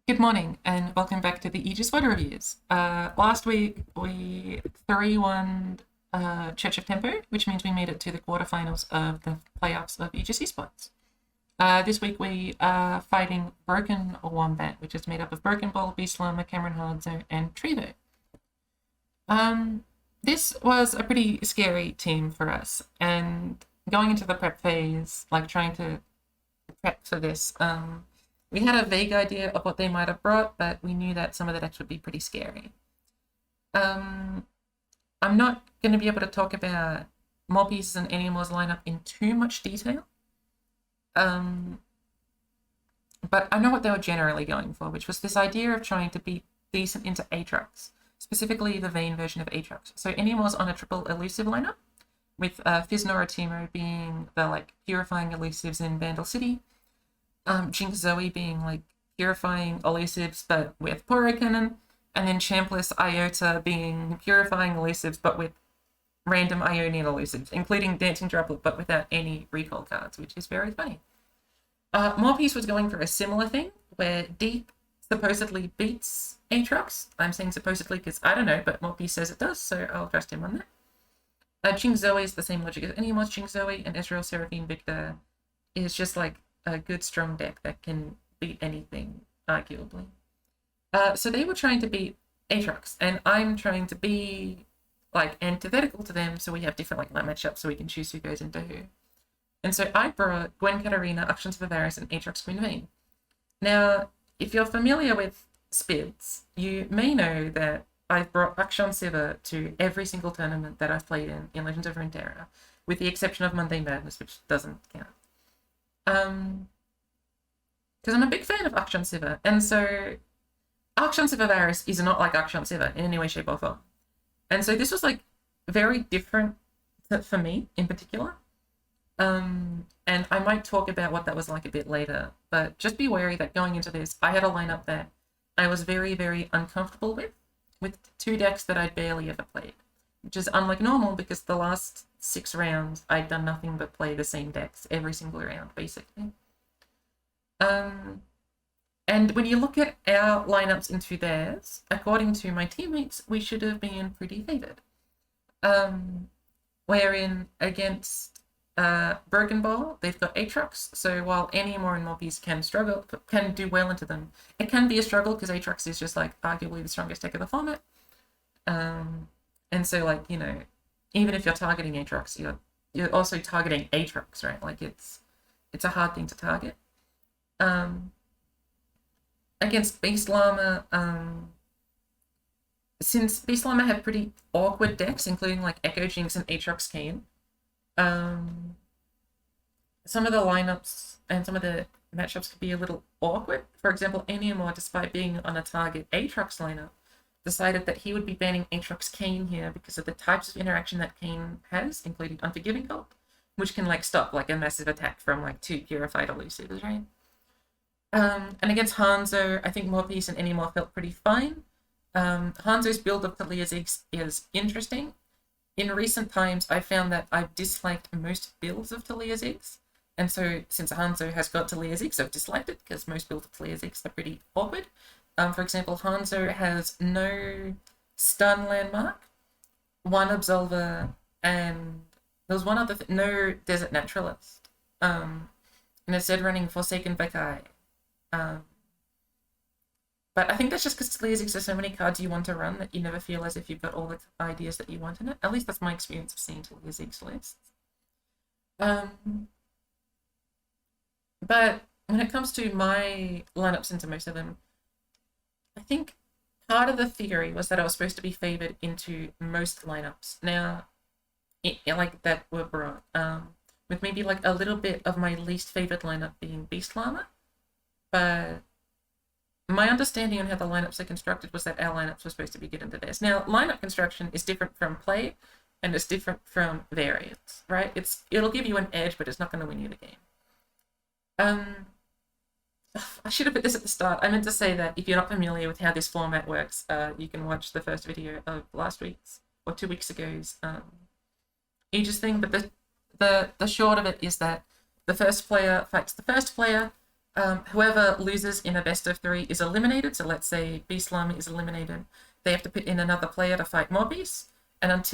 Good morning and welcome back to the Aegis Photo Reviews. Last week we 3-1 Church of Tempo, which means we made it to the quarterfinals of the playoffs of Aegis Spidz. This week we are fighting Broken Wombat, which is made up of Broken Ball, BeastLlama, Cameron Hardzo, and Trevo. This was a pretty scary team for us, and going into the prep phase, like trying to prep for this, we had a vague idea of what they might have brought, but we knew that some of the decks would be pretty scary. I'm not going to be able to talk about Morpice's and Animal's lineup in too much detail. But I know what they were generally going for, which was this idea of trying to be decent into Aatrox, specifically the Vayne version of Aatrox. So Animal's on a triple elusive lineup, with Fiznora being the purifying elusives in Bandle City, Jinx Zoe being purifying elusives but with Poro Cannon, and then Champless Iota being purifying elusives but with random Ionian elusives, including Dancing Droplet but without any recall cards, which is very funny. Morpice was going for a similar thing, where Deep supposedly beats Aatrox. I'm saying supposedly because I don't know, but Morpice says it does, so I'll trust him on that. Jinx Zoe is the same logic as Anyone's Jinx Zoe, and Ezreal Seraphine Victor is just a good strong deck that can beat anything, arguably. So they were trying to beat Aatrox, and I'm trying to be antithetical to them, so we have different line matchups so we can choose who goes into who. And so I brought Gwen Katarina, Auctions of Avarice, and Aatrox Queen Vayne. Now, if you're familiar with Spidz, you may know that I've brought Akshan Siva to every single tournament that I've played in Legends of Runeterra, with the exception of Monday Madness, which doesn't count. Because I'm a big fan of Akshan Siva, and so Akshan Siva Varus is not like Akshan Siva in any way, shape, or form. And so this was very different for me in particular. And I might talk about what that was like a bit later, but just be wary that going into this, I had a lineup that I was very, very uncomfortable with two decks that I'd barely ever played, which is unlike normal because the last 6 rounds I'd done nothing but play the same decks every single round, basically. And when you look at our lineups into theirs, according to my teammates, we should have been pretty favored. Wherein against Broken Ball, they've got Aatrox, so while Animal and Morpice can do well into them, it can be a struggle because Aatrox is just arguably the strongest deck of the format. And so even if you're targeting Aatrox, you're also targeting Aatrox, right? It's a hard thing to target. Against BeastLlama, since BeastLlama have pretty awkward decks, including Echo Jinx and Aatrox Kayn, some of the lineups and some of the matchups could be a little awkward. For example, Animal, despite being on a target Aatrox lineup, decided that he would be banning Aatrox Kayn here because of the types of interaction that Kayn has, including Unforgiving Cult, which can stop a massive attack from 2 purified elusives, right? And against Hanzo, I think Morpice and Animal felt pretty fine. Hanzo's build of Talia's Eggs is interesting. In recent times, I found that I've disliked most builds of Talia's Eggs. And so, since Hanzo has got Talia's Eggs, I've disliked it, because most builds of Talia's Eggs are pretty awkward. For example, Hanzo has no stun landmark, 1 Absolver, and there was one other no Desert Naturalist. And instead running Forsaken Vakai. But I think that's just because Talia's Eggs, there's so many cards you want to run that you never feel as if you've got all the ideas that you want in it. At least that's my experience of seeing Talia's Eggs lists. But when it comes to my lineups into most of them, I think part of the theory was that I was supposed to be favored into most lineups. Now, that were brought, with maybe a little bit of my least favored lineup being BeastLlama. But my understanding on how the lineups are constructed was that our lineups were supposed to be good into theirs. Now, lineup construction is different from play, and it's different from variance, right? It'll give you an edge, but it's not going to win you the game. I should have put this at the start. I meant to say that if you're not familiar with how this format works, you can watch the first video of last week's or 2 weeks ago's Aegis thing. But the short of it is that the first player fights the first player, Whoever loses in a best of 3 is eliminated. So let's say BeastLlama is eliminated. They have to put in another player to fight Morpice. And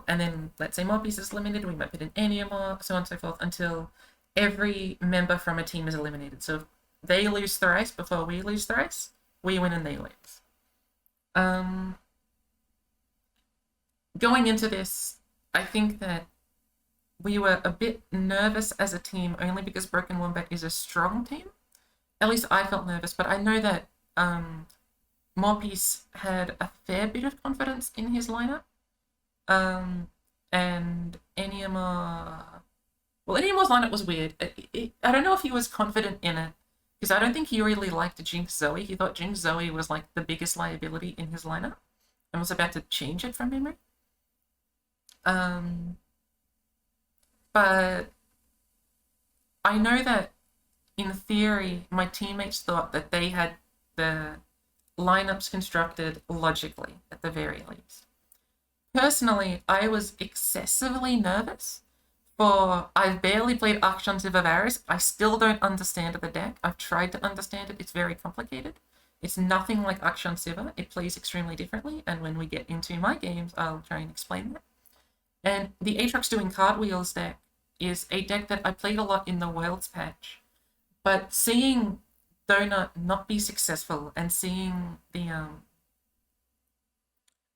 then let's say Morpice is eliminated, we might put in any more, so on and so forth, until every member from a team is eliminated. So if they lose thrice before we lose thrice, we win and they lose. Going into this, I think that we were a bit nervous as a team only because Broken Wombat is a strong team. At least I felt nervous, but I know that Morpice had a fair bit of confidence in his lineup. And Enneamour... Well, Enneamour's lineup was weird. I don't know if he was confident in it, because I don't think he really liked Jinx Zoe. He thought Jinx Zoe was like the biggest liability in his lineup, and was about to change it from memory. But I know that in theory, my teammates thought that they had the lineups constructed logically, at the very least. Personally, I was excessively nervous for... I've barely played Archon Varus. I still don't understand the deck. I've tried to understand it. It's very complicated. It's nothing like Archon Siva. It plays extremely differently, and when we get into my games, I'll try and explain that. And the Aatrox Doing Cartwheels deck is a deck that I played a lot in the Worlds patch. But seeing Donut not be successful and seeing the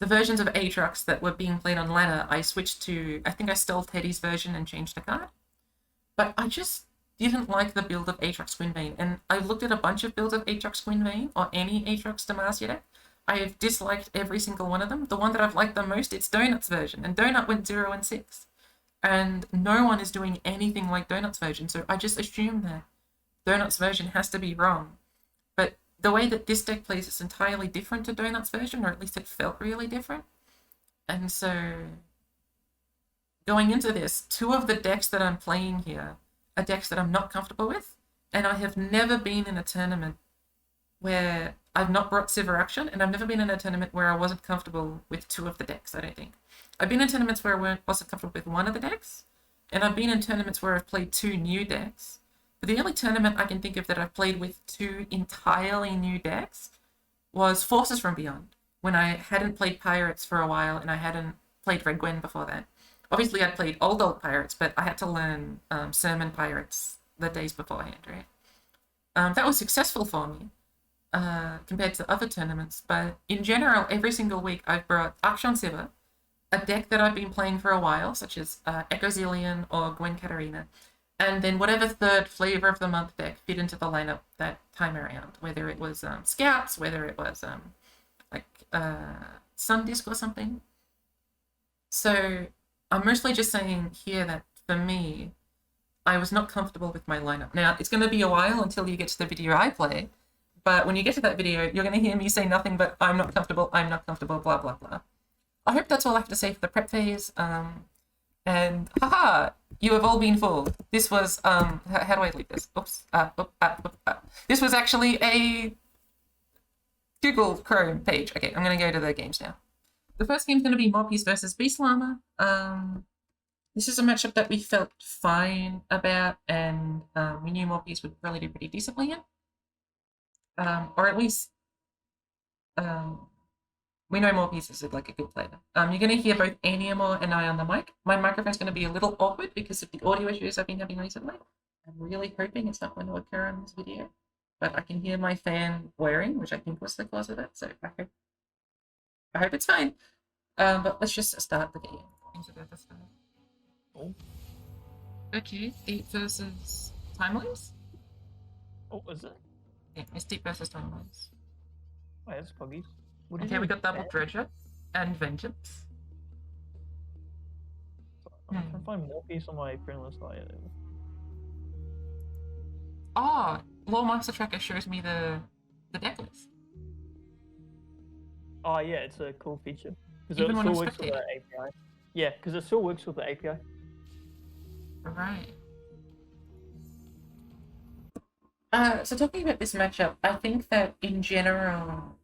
versions of Aatrox that were being played on ladder, I switched to... I think I stole Teddy's version and changed the card. But I just didn't like the build of Aatrox Gwynvane. And I looked at a bunch of builds of Aatrox Gwynvane, or any Aatrox Demacia deck. I have disliked every single one of them. The one that I've liked the most, it's Donut's version. And Donut went 0 and 6. And no one is doing anything like Donut's version. So I just assume that Donut's version has to be wrong. But the way that this deck plays is entirely different to Donut's version, or at least it felt really different. And so, going into this, 2 of the decks that I'm playing here are decks that I'm not comfortable with, and I have never been in a tournament where I've not brought Siveraction, and I've never been in a tournament where I wasn't comfortable with 2 of the decks, I don't think. I've been in tournaments where I wasn't comfortable with 1 of the decks, and I've been in tournaments where I've played 2 new decks. But the only tournament I can think of that I've played with 2 entirely new decks was Forces from Beyond, when I hadn't played Pirates for a while and I hadn't played Red Gwen before that. Obviously, I'd played old Pirates, but I had to learn Sermon Pirates the days beforehand, right? That was successful for me compared to other tournaments, but in general, every single week I've brought Archon Siva, a deck that I've been playing for a while, such as Echozillion or Gwen Katarina, and then whatever third flavor of the month deck fit into the lineup that time around, whether it was Scouts, whether it was Sun Disc or something. So I'm mostly just saying here that for me, I was not comfortable with my lineup. Now, it's going to be a while until you get to the video I play, but when you get to that video, you're going to hear me say nothing but I'm not comfortable, blah, blah, blah. I hope that's all I have to say for the prep phase. And haha, you have all been fooled. This was, how do I leave this? Oops. This was actually a Google Chrome page. Okay, I'm going to go to the games now. The first game's going to be Morpice versus BeastLlama. This is a matchup that we felt fine about, and we knew Morpice would really do pretty decently in. Or at least, we know Morpice is like a good player. You're going to hear both Enneamour and I on the mic. My microphone's going to be a little awkward because of the audio issues I've been having recently. I'm really hoping it's not going to occur on this video, but I can hear my fan whirring, which I think was the cause of it, so I hope it's fine. But let's just start the game. Oh. Okay, Deep versus Timelines? Oh, is it? Yeah, it's Deep versus Timelines. Oh, that's Puggies. Okay, we got double Dredger and Vengeance. I'm trying to find Morpice on my friend list. Oh, Lore Master Tracker shows me the deck list. Oh yeah, it's a cool feature. Even when I'm works with the API. Yeah, because it still works with the API. Right. So talking about this matchup, I think that in general,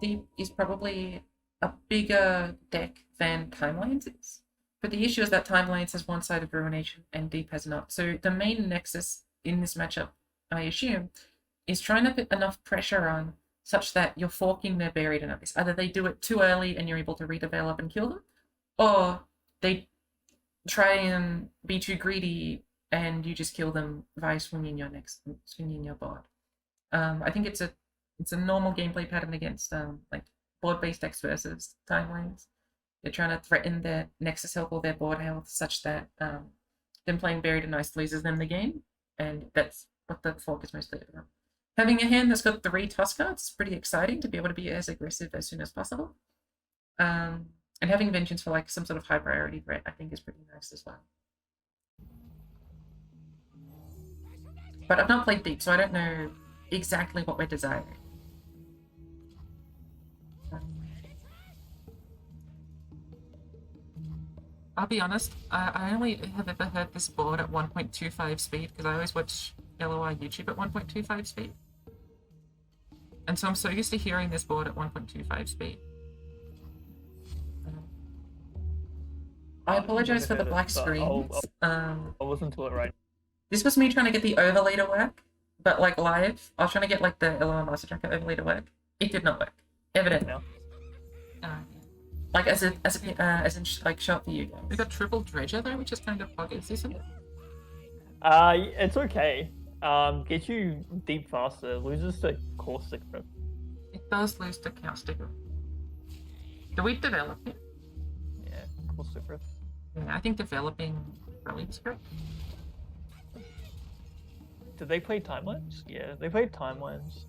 Deep is probably a bigger deck than Timelines is. But the issue is that Timelines has one side of Ruination and Deep has not. So the main nexus in this matchup I assume, is trying to put enough pressure on such that you're forking their Buried in Ice. Either they do it too early and you're able to redevelop and kill them, or they try and be too greedy and you just kill them via swinging your board. I think it's a normal gameplay pattern against like board-based decks versus timelines. They're trying to threaten their Nexus health or their board health such that them playing Buried in Ice loses them the game, and that's what the fork is mostly about. Having a hand that's got 3 toss cards is pretty exciting to be able to be as aggressive as soon as possible. And having Vengeance for like some sort of high priority threat, I think, is pretty nice as well. But I've not played Deep, so I don't know exactly what we're desiring. I'll be honest, I only have ever heard this board at 1.25 speed because I always watch LOI YouTube at 1.25 speed. And so I'm so used to hearing this board at 1.25 speed. I apologize for the black screens. I'll listen to it right. This was me trying to get the overlay to work, but like live. I was trying to get like the LOI Master Tracker overlay to work. It did not work. Evidently. No. Like as in like shot for you guys. We got triple dredger though, which is kind of buggers, isn't it? It's okay. Get you deep faster. Loses to caustic grip. It does lose to caustic grip. Do we develop it? Yeah, caustic grip. Yeah, I think developing brilliant script. Did they play timelines? Yeah, they played timelines.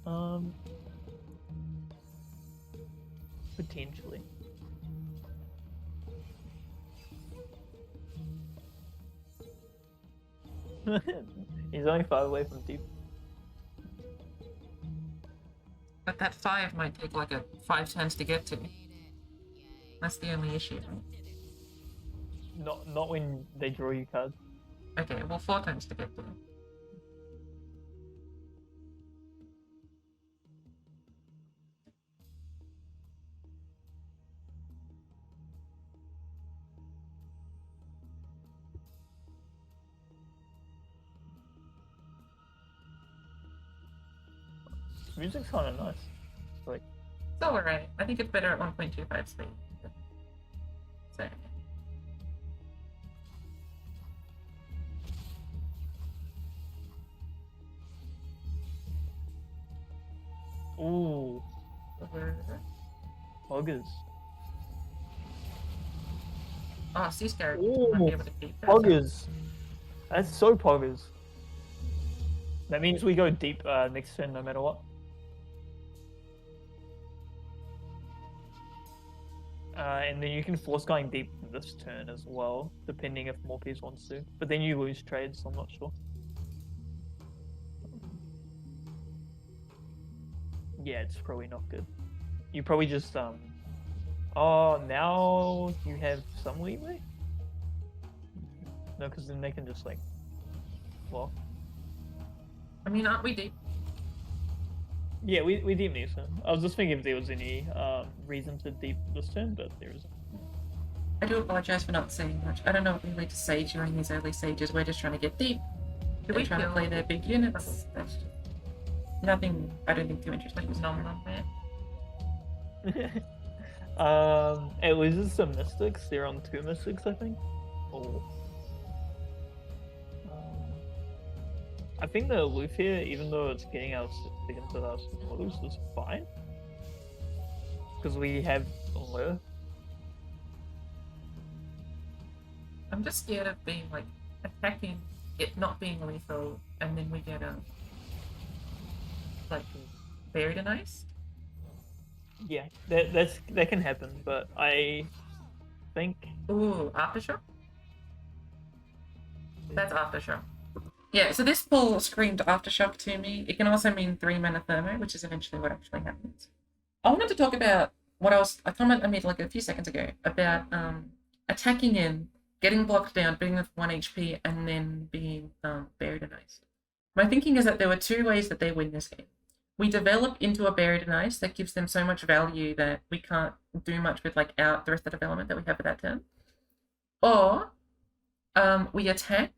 Potentially. He's only 5 away from deep. But that 5 might take like a 5 turns to get to. That's the only issue. Not when they draw you cards. Okay, well 4 turns to get to. Music's kind of nice. Like, it's alright. I think it's better at 1.25 speed. So. ooh, poggers. Oh, sea scarab. Ooh, Might be able to keep that. Poggers. That's so poggers. That means we go deep next turn no matter what. And then you can force going deep this turn as well, depending if Morpice wants to. But then you lose trades, so I'm not sure. Yeah, it's probably not good. You probably just oh, now you have some leeway? No, because then they can just like block. I mean, aren't we deep? Yeah, we deep this turn. I was just thinking if there was any reason to deep this turn, but there isn't. I do apologize for not saying much. I don't know what we need to say during these early stages. We're just trying to get deep. They're trying to play their big units. That's just nothing, I don't think, too interesting. It's nom nom, man. It loses some mystics. They're on 2 mystics, I think. Oh. I think the aloof here, even though it's getting us into us models, is fine. Because we have aloof. I'm just scared of being like attacking it not being lethal, and then we get like buried in ice. Yeah, that can happen, but I think. Ooh, aftershock. That's aftershock. Yeah, so this pull screamed aftershock to me. It can also mean 3 mana thermo, which is eventually what actually happens. I wanted to talk about what a comment I made like a few seconds ago about attacking in, getting blocked down, being with 1 HP, and then being buried in ice. My thinking is that there were 2 ways that they win this game. We develop into a buried in ice that gives them so much value that we can't do much with like the rest of the development that we have for that turn. Or we attack,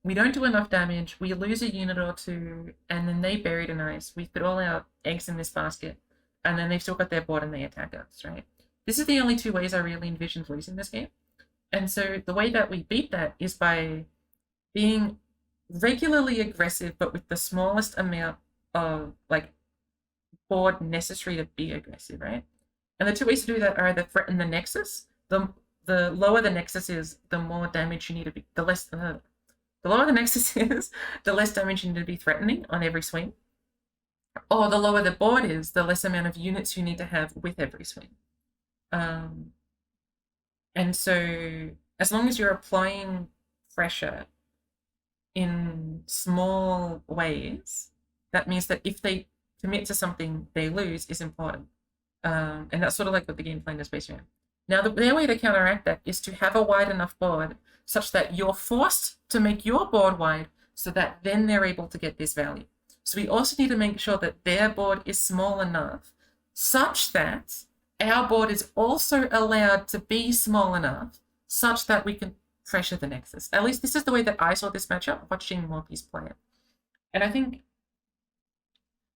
we don't do enough damage, we lose a unit or two, and then they buried an ice. We put all our eggs in this basket, and then they've still got their board and they attack us, right? This is the only two ways I really envisioned losing this game. And so the way that we beat that is by being regularly aggressive, but with the smallest amount of like board necessary to be aggressive, right? And the two ways to do that are either threaten the nexus. The lower the nexus is, the more damage you need to be. The lower the nexus is, the less damage you need to be threatening on every swing. Or the lower the board is, the less amount of units you need to have with every swing. And so as long as you're applying pressure in small ways, that means that if they commit to something they lose is important. And that's sort of like what the game plan is based around. Now, their way to counteract that is to have a wide enough board such that you're forced to make your board wide so that then they're able to get this value. So we also need to make sure that their board is small enough such that our board is also allowed to be small enough such that we can pressure the nexus. At least this is the way that I saw this matchup watching Morpice play it. And I think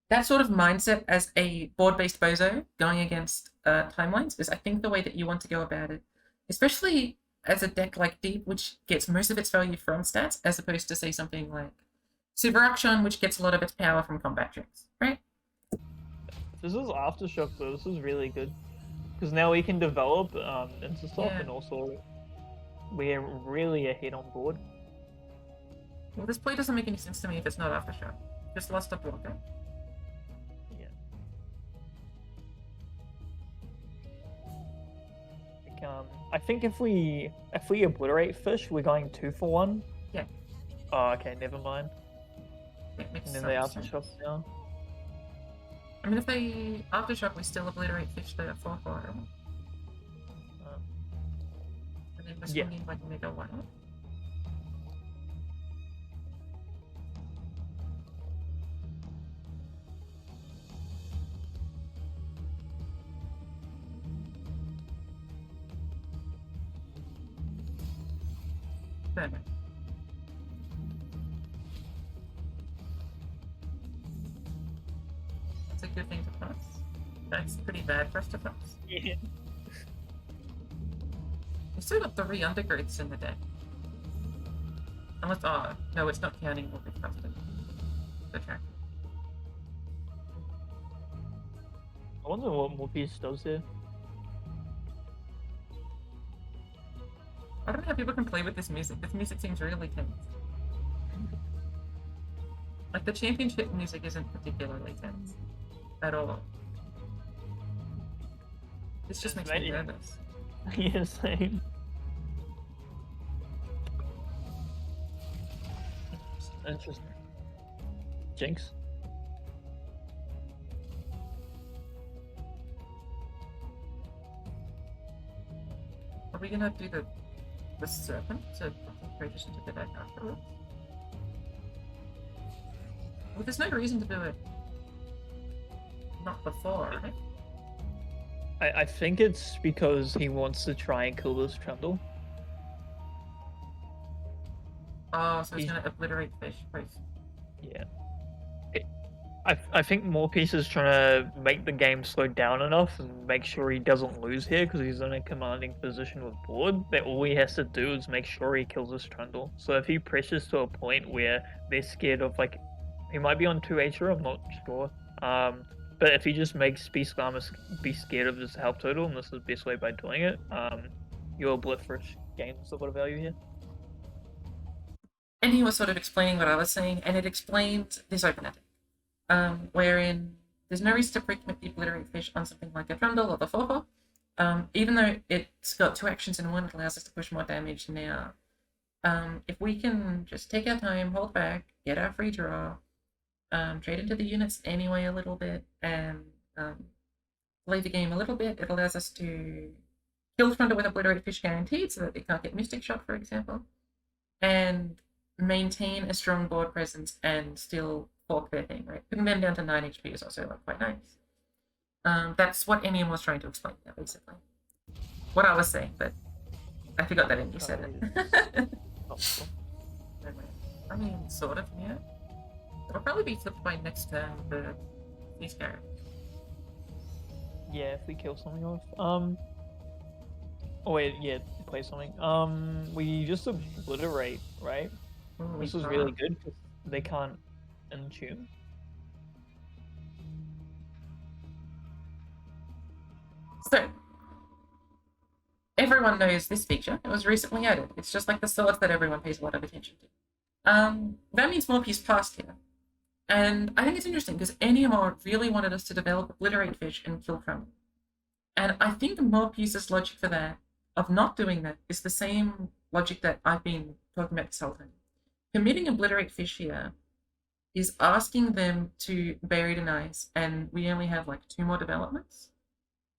that sort of mindset as a board-based bozo going against timelines is, I think, the way that you want to go about it, especially as a deck like Deep, which gets most of its value from stats, as opposed to, say, something like Super Action, which gets a lot of its power from combat tricks, right? This is Aftershock, though. This is really good. Because now we can develop into stuff, and also we're really ahead on board. Well, this play doesn't make any sense to me if it's not Aftershock. Just lost a blocker. I think if we obliterate fish, we're going 2 for 1. Yeah. Oh, okay, never mind. And then they aftershock now. I mean, if they aftershock, we still obliterate fish there 4-4. And then we're swinging like mega 1. Better. That's a good thing to pass. That's pretty bad for us to pass. Yeah. We still got 3 undergrowths in the deck. Unless, oh, no, it's not counting what we've casted. The track. I wonder what Morpice does here. I don't know how people can play with this music. This music seems really tense. Like, the championship music isn't particularly tense. At all. This just makes me nervous. Yeah, same. Interesting. Jinx? Are we gonna do the serpent to transition to the deck afterwards? Well, there's no reason to do it not before, right? I think it's because he wants to try and kill this Trundle. Oh, so he's gonna obliterate fish, please. Yeah. I think Morpice is trying to make the game slow down enough and make sure he doesn't lose here because he's in a commanding position with board. That all he has to do is make sure he kills this Trundle. So if he pressures to a point where they're scared of, like, he might be on 2H, I'm not sure. But if he just makes BeastLlama be scared of his health total, and this is the best way by doing it, your Blitfish gains a lot of value here. And he was sort of explaining what I was saying, and it explained this open ending. Wherein there's no reason to pre-commit the obliterate fish on something like a Trundle or the 4-4. Even though it's got 2 actions in one, it allows us to push more damage now. If we can just take our time, hold back, get our free draw, trade into the units anyway a little bit, and play the game a little bit, it allows us to kill Trundle with obliterate fish guaranteed so that they can't get Mystic Shot, for example, and maintain a strong board presence and still fork their thing, right? Putting them down to 9 HP is also quite nice. That's what Enium was trying to explain there, basically. What I was saying, but I forgot that Enium said it. I mean, sort of, yeah. It'll probably be flipped by next turn for these characters. Yeah, if we kill something off. Oh wait, yeah, play something. We just obliterate, right? Ooh, This is really good because they can't entune. So, everyone knows this feature. It was recently added. It's just like the swords that everyone pays a lot of attention to. That means Morpice passed here. And I think it's interesting because NMR really wanted us to develop Obliterate Fish and kill from it. And I think Morpice's logic for that, of not doing that, is the same logic that I've been talking about this whole time. Committing Obliterate Fish here is asking them to Buried in Ice, and we only have like 2 more developments.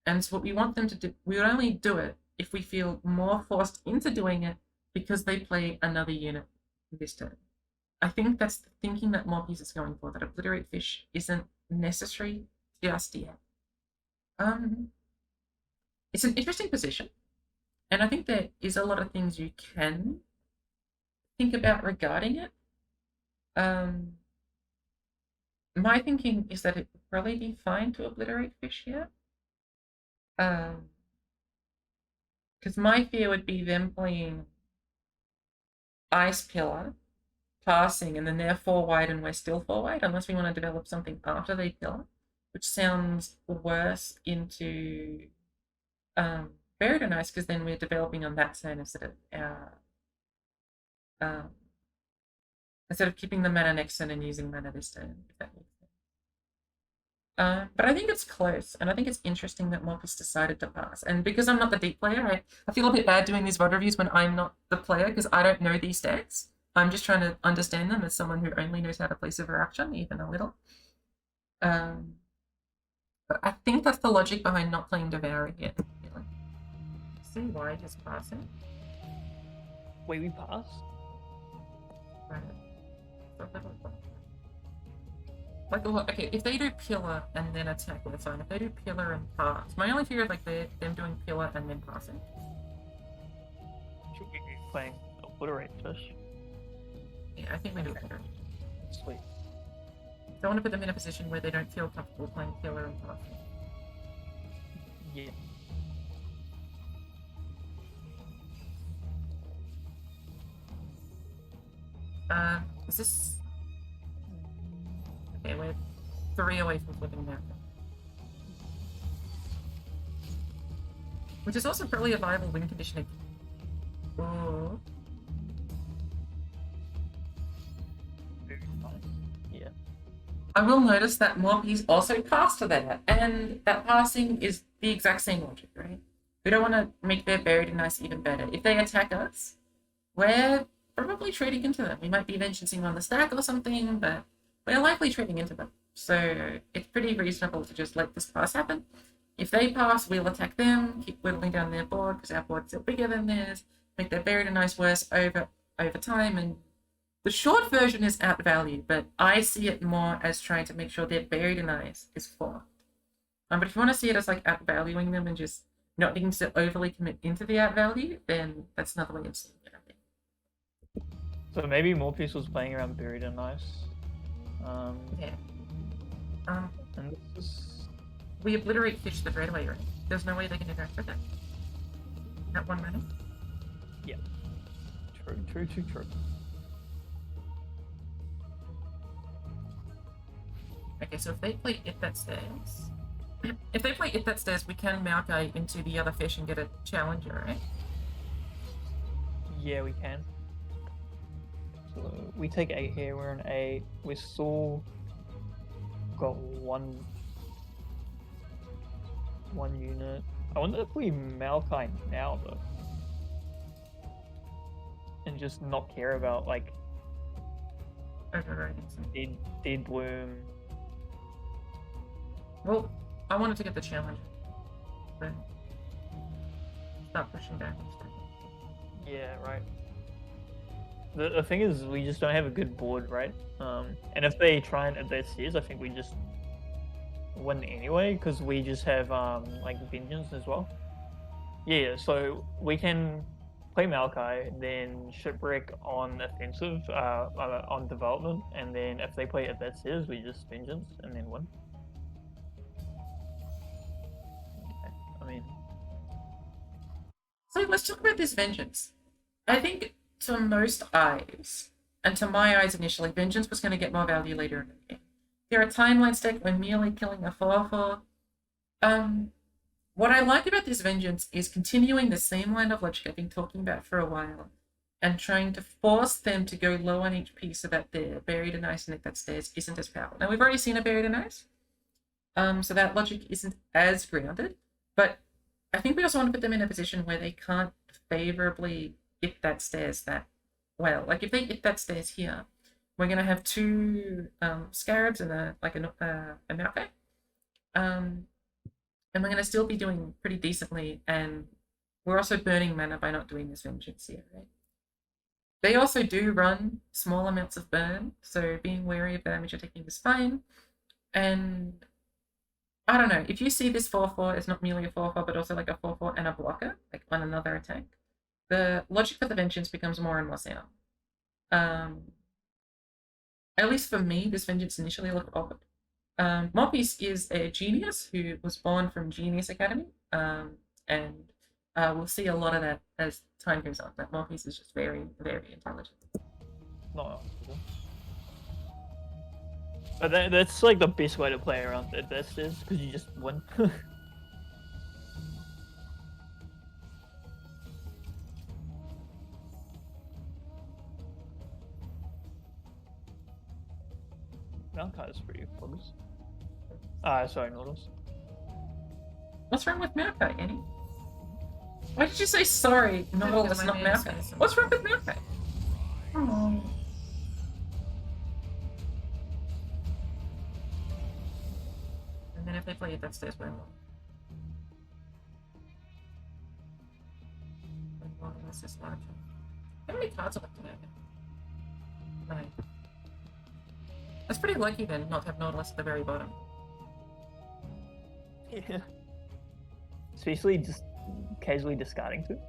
And so what we want them to do, we would only do it if we feel more forced into doing it because they play another unit this turn. I think that's the thinking that Morpice is going for, that Obliterate Fish isn't necessary just yet. It's an interesting position, and I think there is a lot of things you can think about regarding it. My thinking is that it would probably be fine to Obliterate Fish here. Because my fear would be them playing Ice Pillar, passing, and then they're 4 wide and we're still 4 wide, unless we want to develop something after they pillar, which sounds worse into Buried in Ice, because then we're developing on that turn instead of keeping the mana next turn and using mana this turn, if that makes sense. But I think it's close, and I think it's interesting that Morpice decided to pass. And because I'm not the deep player, I feel a bit bad doing these VOD reviews when I'm not the player, because I don't know these decks. I'm just trying to understand them as someone who only knows how to play Silver Action, even a little. But I think that's the logic behind not playing Devouring yet. Really. See why he's passing? Wait, we pass? Right. Like, okay, if they do Pillar and then attack, that's fine. If they do Pillar and pass, my only fear is like them doing Pillar and then passing. Should we be playing Obliterate Fish? Yeah, I think we do better. Sweet. So I want to put them in a position where they don't feel comfortable playing Pillar and passing. Yeah. Is this... Okay, we're 3 away from flipping now. Which is also probably a viable win condition. Ooh. Yeah. I will notice that Morpice also passed to that, and that passing is the exact same logic, right? We don't want to make their Buried in Ice even better. If they attack us, we're probably trading into them. We might be vengeancing on the stack or something, but we're likely trading into them. So it's pretty reasonable to just let this pass happen. If they pass, we'll attack them, keep whittling down their board because our boards are bigger than theirs, make their Buried in Ice worse over time, and the short version is outvalue, but I see it more as trying to make sure their Buried in Ice is formed. But if you want to see it as like outvaluing them and just not needing to overly commit into the outvalue, then that's another way of seeing it, I think. So maybe Morpice was playing around Buried in Ice. Yeah. And this is... We Obliterate Fish the right away, right? There's no way they can interact with it. At 1 mana? Yeah. True. Okay, so if they play If That Stays... If they play If That Stays, we can Maokai into the other fish and get a challenger, right? Yeah, we can. So we take 8 here, we're an 8. We still got one unit. I wonder if we Maokai now though. And just not care about like Overriding something. Dead Bloom. Well, I wanted to get the challenger. Then start pushing back instead. Yeah, right. The thing is, we just don't have a good board, right? And if they try and add Sears, I think we just win anyway, because we just have like Vengeance as well. Yeah, so we can play Maokai, then Shipwreck on offensive, on development, and then if they play at that stairs, we just Vengeance and then win. Okay. I mean, so let's talk about this Vengeance. I think to most eyes, and to my eyes initially, Vengeance was going to get more value later in the game. There are timeline stack when merely killing a 4/4. What I like about this Vengeance is continuing the same line of logic I've been talking about for a while, and trying to force them to go low on HP so that their Buried in Ice and that stairs isn't as powerful. Now we've already seen a Buried in Ice, so that logic isn't as grounded, but I think we also want to put them in a position where they can't favorably hit that stairs that well. Like if they hit that stairs here, we're gonna have two scarabs and a Maokai. And we're gonna still be doing pretty decently, and we're also burning mana by not doing this Vengeance here, right? They also do run small amounts of burn, so being wary of the damage you're taking is fine. And I don't know, if you see this 4/4 as not merely a 4/4, but also like a 4/4 and a blocker, like on another attack, the logic for the Vengeance becomes more and more sound. At least for me, this Vengeance initially looked awkward. Morpice is a genius who was born from Genius Academy, and we'll see a lot of that as time goes on. That Morpice is just very, very intelligent. not but that's like the best way to play around at this is because you just win. Maokai is pretty close. Sorry, Nautilus. What's wrong with Maokai, Annie? Why did you say sorry? Nautilus, not Maokai. What's wrong with Maokai? Oh. And then if they play it, that stays where Nautilus is larger. How many cards are left in it? 9. That's pretty lucky then, not to have Nautilus at the very bottom. Yeah. Especially just casually discarding two.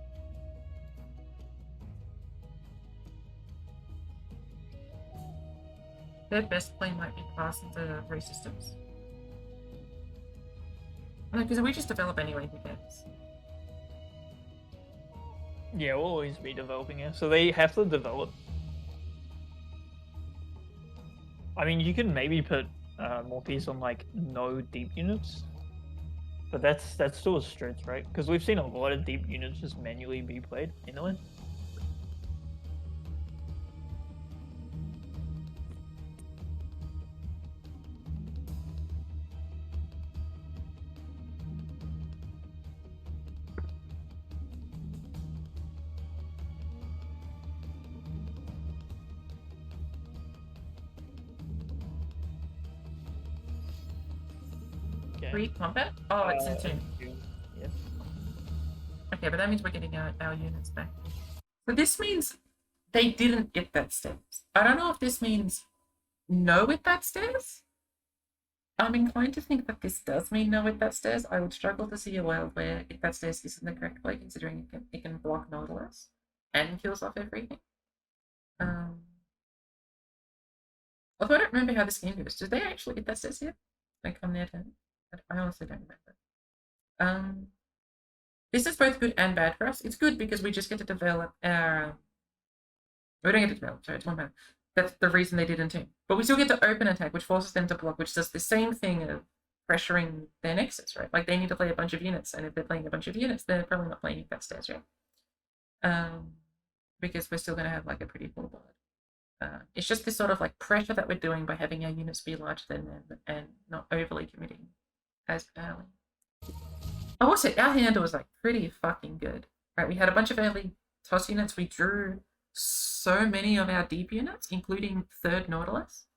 Their best play might be pass into race systems. Because we just develop anyway, who cares? Yeah, we'll always be developing it, so they have to develop. I mean, you can maybe put Morpice on like no deep units, but that's still a stretch, right? Because we've seen a lot of deep units just manually be played anyway. Pre-combat? Oh, it's in 2. Yeah. Okay, but that means we're getting our units back. So this means they didn't get that stairs. I don't know if this means no with that stairs. I'm inclined to think that this does mean no with that stairs. I would struggle to see a world where if that stairs isn't the correct play, considering it can block Nautilus and kills off everything. Although I don't remember how this game goes. Did they actually get that stairs here? Like on their turn? I honestly don't remember. This is both good and bad for us. It's good because we just get to develop our... we don't get to develop, sorry, it's 1 mana. That's the reason they did in 2. But we still get to open attack, which forces them to block, which does the same thing of pressuring their nexus, right? Like they need to play a bunch of units, and if they're playing a bunch of units, they're probably not playing that stairs, right? Because we're still going to have like a pretty full board. It's just this sort of like pressure that we're doing by having our units be larger than them and not overly committing as early. I will say our handle was like pretty fucking good. Right, we had a bunch of early toss units. We drew so many of our deep units, including 3rd Nautilus.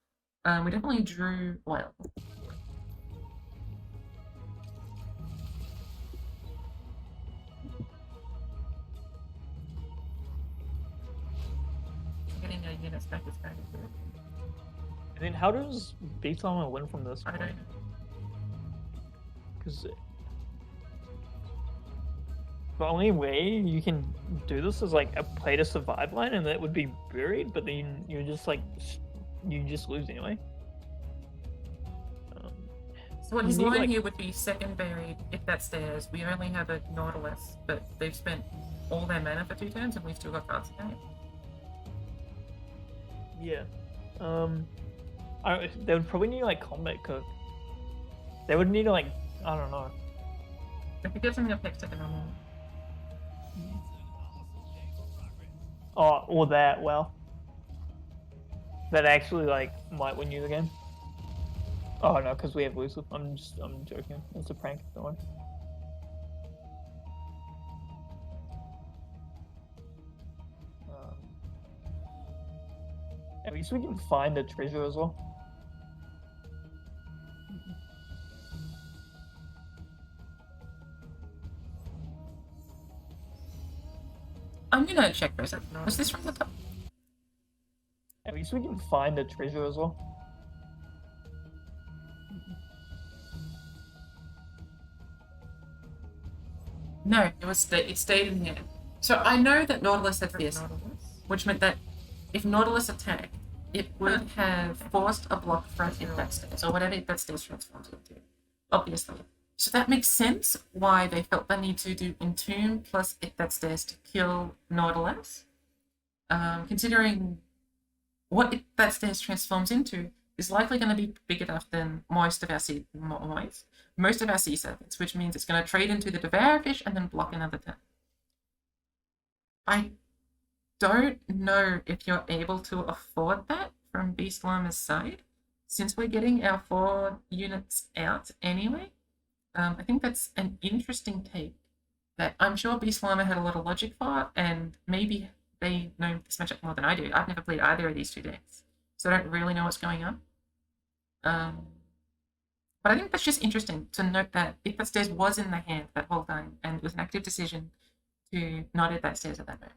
We definitely drew well. Getting our units back is kind of good. And then how does BeastLlama win from this? I don't know. Because The only way you can do this is like a play to survive line, and that would be buried. But then you're just like you just lose anyway. So what You his need, line like- here would be second buried if that stairs. We only have a Nautilus, but they've spent all their mana for 2 turns and we've still got cards to game. Yeah. They would probably need like combat cook. They would need like I don't know. If it gives them the effects to the normal. Oh, or that. Well, that actually like might win you the game. Oh no, because we have Lucifer. I'm joking. It's a prank. Don't worry. At least we can find a treasure as well. I'm gonna check for a second. Was this from the top? At least we can find a treasure as well. No, it stayed in here. So I know that Nautilus had this, which meant that if Nautilus attacked, it would have forced a block from if that stairs, or whatever that stairs transforms into. Obviously. So that makes sense why they felt the need to do Entomb plus if that stairs to kill Nautilus. Considering what if that stairs transforms into is likely going to be big enough than most of our sea serpents, which means it's going to trade into the Devour Fish and then block another turn. I don't know if you're able to afford that from BeastLlama's side, since we're getting our 4 units out anyway. I think that's an interesting take that I'm sure BeastLlama had a lot of logic for, and maybe they know this matchup more than I do. I've never played either of these 2 decks, so I don't really know what's going on. But I think that's just interesting to note that if that stairs was in the hand that whole time, and it was an active decision to not hit that stairs at that moment.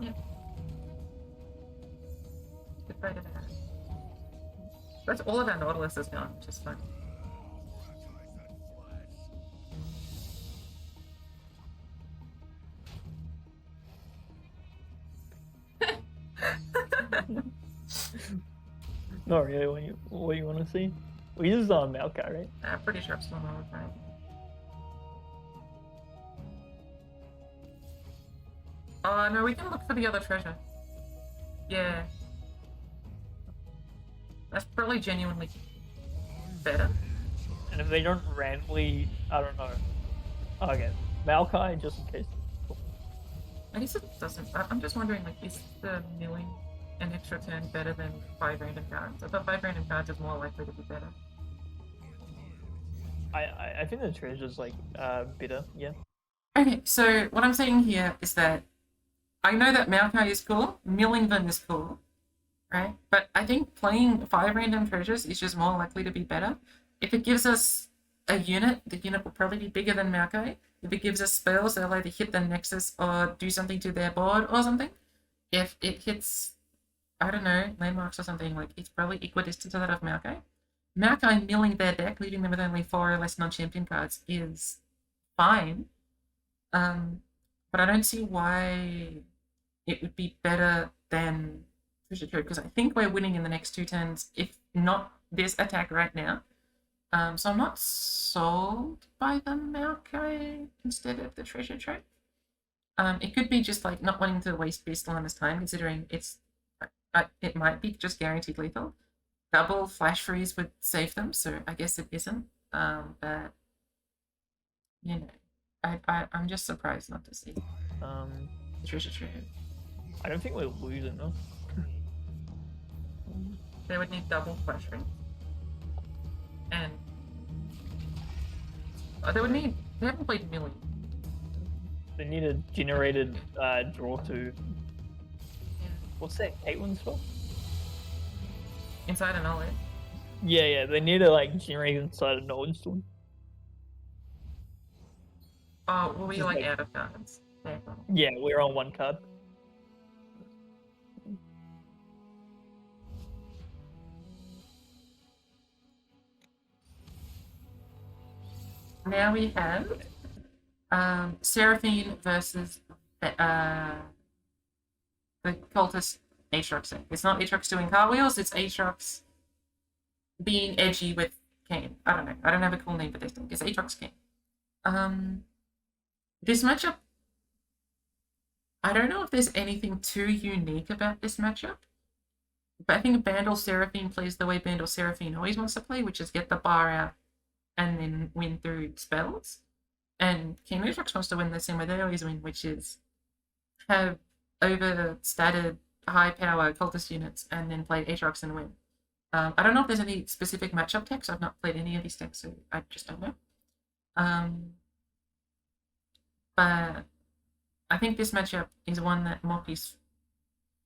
Yeah. Good play to that. That's all of our Nautilus is gone, which is fun. Not really what you want to see. We use Maokai, right? I'm pretty sure I'm still on the time. Oh no, we can look for the other treasure. Yeah. That's probably genuinely better. And if they don't randomly, I don't know. Okay, Maokai just in case. I guess it doesn't. I'm just wondering, like, is the milling an extra turn better than 5 random cards? I thought 5 random cards is more likely to be better. I think the treasure's like bitter, yeah. Okay, so what I'm saying here is that I know that Maokai is cool, milling them is cool, right? But I think playing 5 random treasures is just more likely to be better. If it gives us a unit, the unit will probably be bigger than Maokai. If it gives us spells, they'll either hit the Nexus or do something to their board or something. If it hits, I don't know, landmarks or something, like it's probably equidistant to that of Maokai. Maokai milling their deck, leaving them with only 4 or less non-champion cards is fine. But I don't see why it would be better than Treasure Trove, because I think we're winning in the next 2 turns, if not this attack right now. So I'm not sold by the Maokai instead of the Treasure Trove. It could be just like not wanting to waste BeastLlama's time, considering it might be just guaranteed lethal. Double Flash Freeze would save them, so I guess it isn't. But you know, I'm just surprised not to see the Treasure Trove. I don't think we're losing though. They would need double Flash Freeze. And they haven't played Millie. They need a generated draw to. Yeah. What's that? Caitlyn's spell? Inside a knowledge. Yeah, they need to like generate inside a knowledge to them. Oh, were we like out of cards? Yeah, we're on 1 card. now we have Seraphine versus the cultist Aatrox. It's not Aatrox doing cartwheels, it's Aatrox being edgy with Kayn. I don't know. I don't have a cool name for this thing. It's Aatrox Kayn. This matchup, I don't know if there's anything too unique about this matchup, but I think Bandle Seraphine plays the way Bandle Seraphine always wants to play, which is get the bar out and then win through spells. And Kayn Aatrox wants to win the same way they always win, which is have overstated high power cultist units and then play Aatrox and win. I don't know if there's any specific matchup decks. I've not played any of these decks, so I just don't know. But I think this matchup is one that Morpice.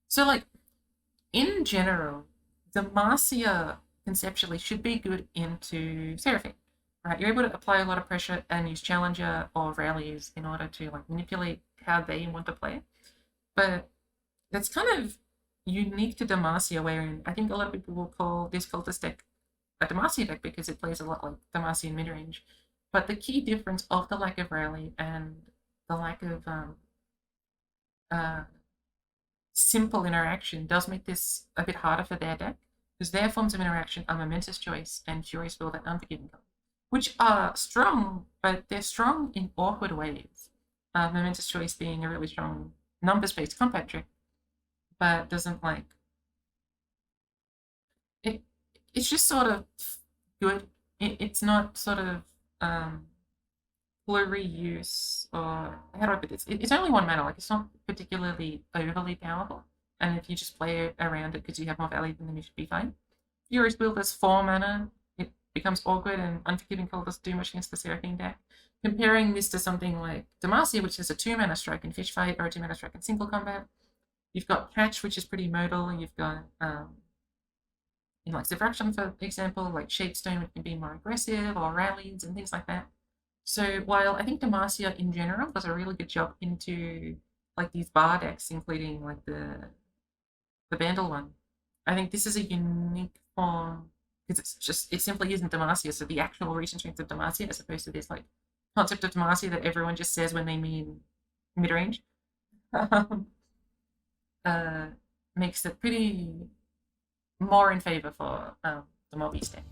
So, like, in general, Demacia conceptually should be good into Seraphine. Right, you're able to apply a lot of pressure and use Challenger or rallies in order to like manipulate how they want to play. But that's kind of unique to Demacia, wherein I think a lot of people will call this cultist deck a Demacia deck because it plays a lot like Demacia in midrange. But the key difference of the lack of rally and the lack of simple interaction does make this a bit harder for their deck, because their forms of interaction are Momentous Choice and Furious Will and Unforgiving Color, which are strong, but they're strong in awkward ways. Momentous Choice being a really strong numbers-based combat trick, but doesn't like it. It's just sort of good. It's not sort of pluri-use, or how do I put this? It's only one mana. Like, it's not particularly overly powerful, and if you just play around it because you have more value, then you should be fine. Furious Will is 4 mana. It becomes awkward, and Unforgiving Cold doesn't do much against the Seraphine deck. Comparing this to something like Demacia, which is a 2 mana strike in Fish Fight, or a 2 mana strike in single combat. You've got Catch, which is pretty modal. You've got in like Diffraction, for example, like Shadestone, which can be more aggressive, or rallies and things like that. So while I think Demacia in general does a really good job into like these bar decks, including like the Bandle one, I think this is a unique form because it simply isn't Demacia. So the actual recent strength of Demacia, as opposed to this like concept of Demacia that everyone just says when they mean midrange, makes it pretty more in favor for the Morpice deck.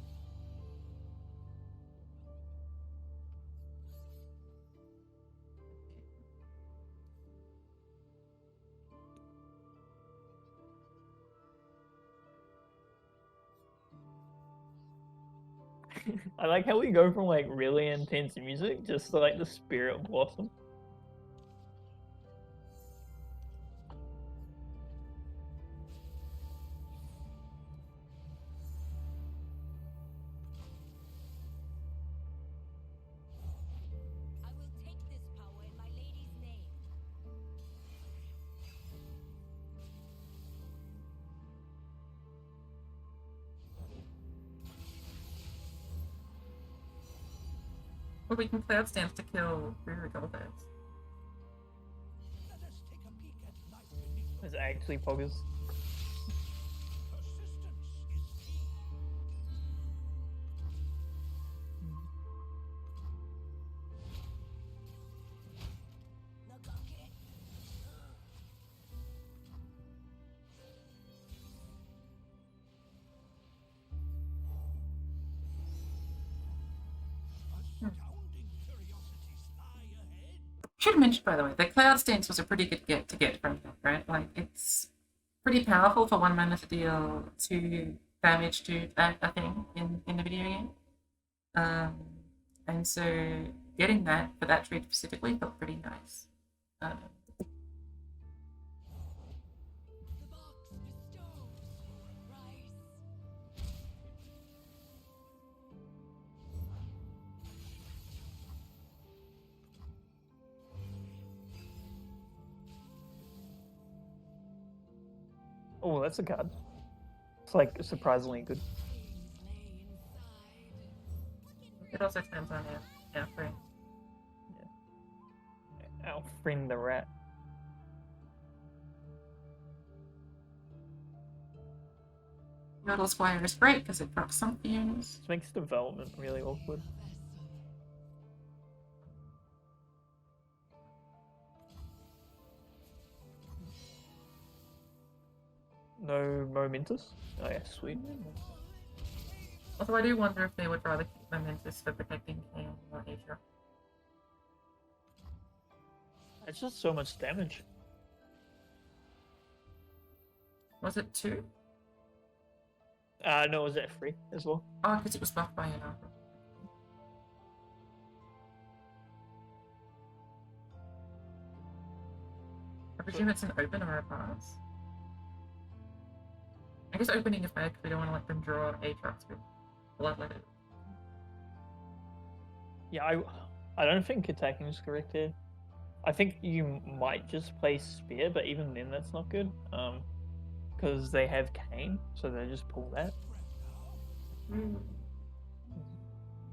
I like how we go from like really intense music just to like the Spirit Blossom. I will take this power in my lady's name. Or we can Cloud Stance to kill Ruru Goldbergs. It's actually focus. Should have mentioned, by the way, the Cloud Stance was a pretty good get to get from that, right? Like, it's pretty powerful for 1 mana to deal 2 damage to a thing in the video game. And so getting that for that trade specifically felt pretty nice. Oh, that's a card. It's like surprisingly good. It also turns on our friend. Yeah. Our friend the rat. Yodel Squire is great because it procs some fumes. This makes development really awkward. No Momentous? Oh yeah, sweet. Although I do wonder if they would rather keep Momentous for protecting Kayn or Asia. It's just so much damage. Was it 2? No, was that 3 as well? Oh, because it was buffed by an Aatrox. I presume it's an open or a pass. I guess opening is bad because we don't want to let them draw Aatrox with Bloodletted. Yeah, I don't think attacking is correct here. I think you might just play Spear, but even then that's not good. Because they have Kayn, so they just pull that.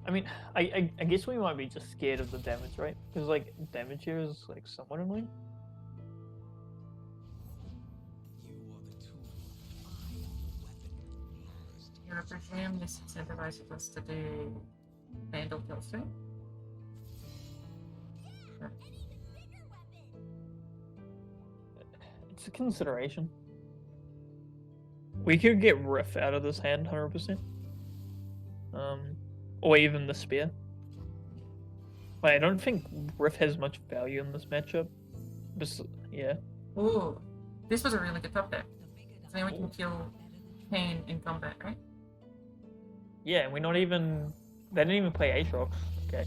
I mean, I guess we might be just scared of the damage, right? Because like damage here is like somewhat annoying. Yeah, I presume this incentivizes us to do Bandle kills too. Sure. It's a consideration. We could get Riff out of this hand 100%. Or even the Spear. But I don't think Riff has much value in this matchup. Just, yeah. Ooh, this was a really good top deck. So now we can kill Kayn in combat, right? Yeah, and we're not even... They didn't even play Aatrox. Okay.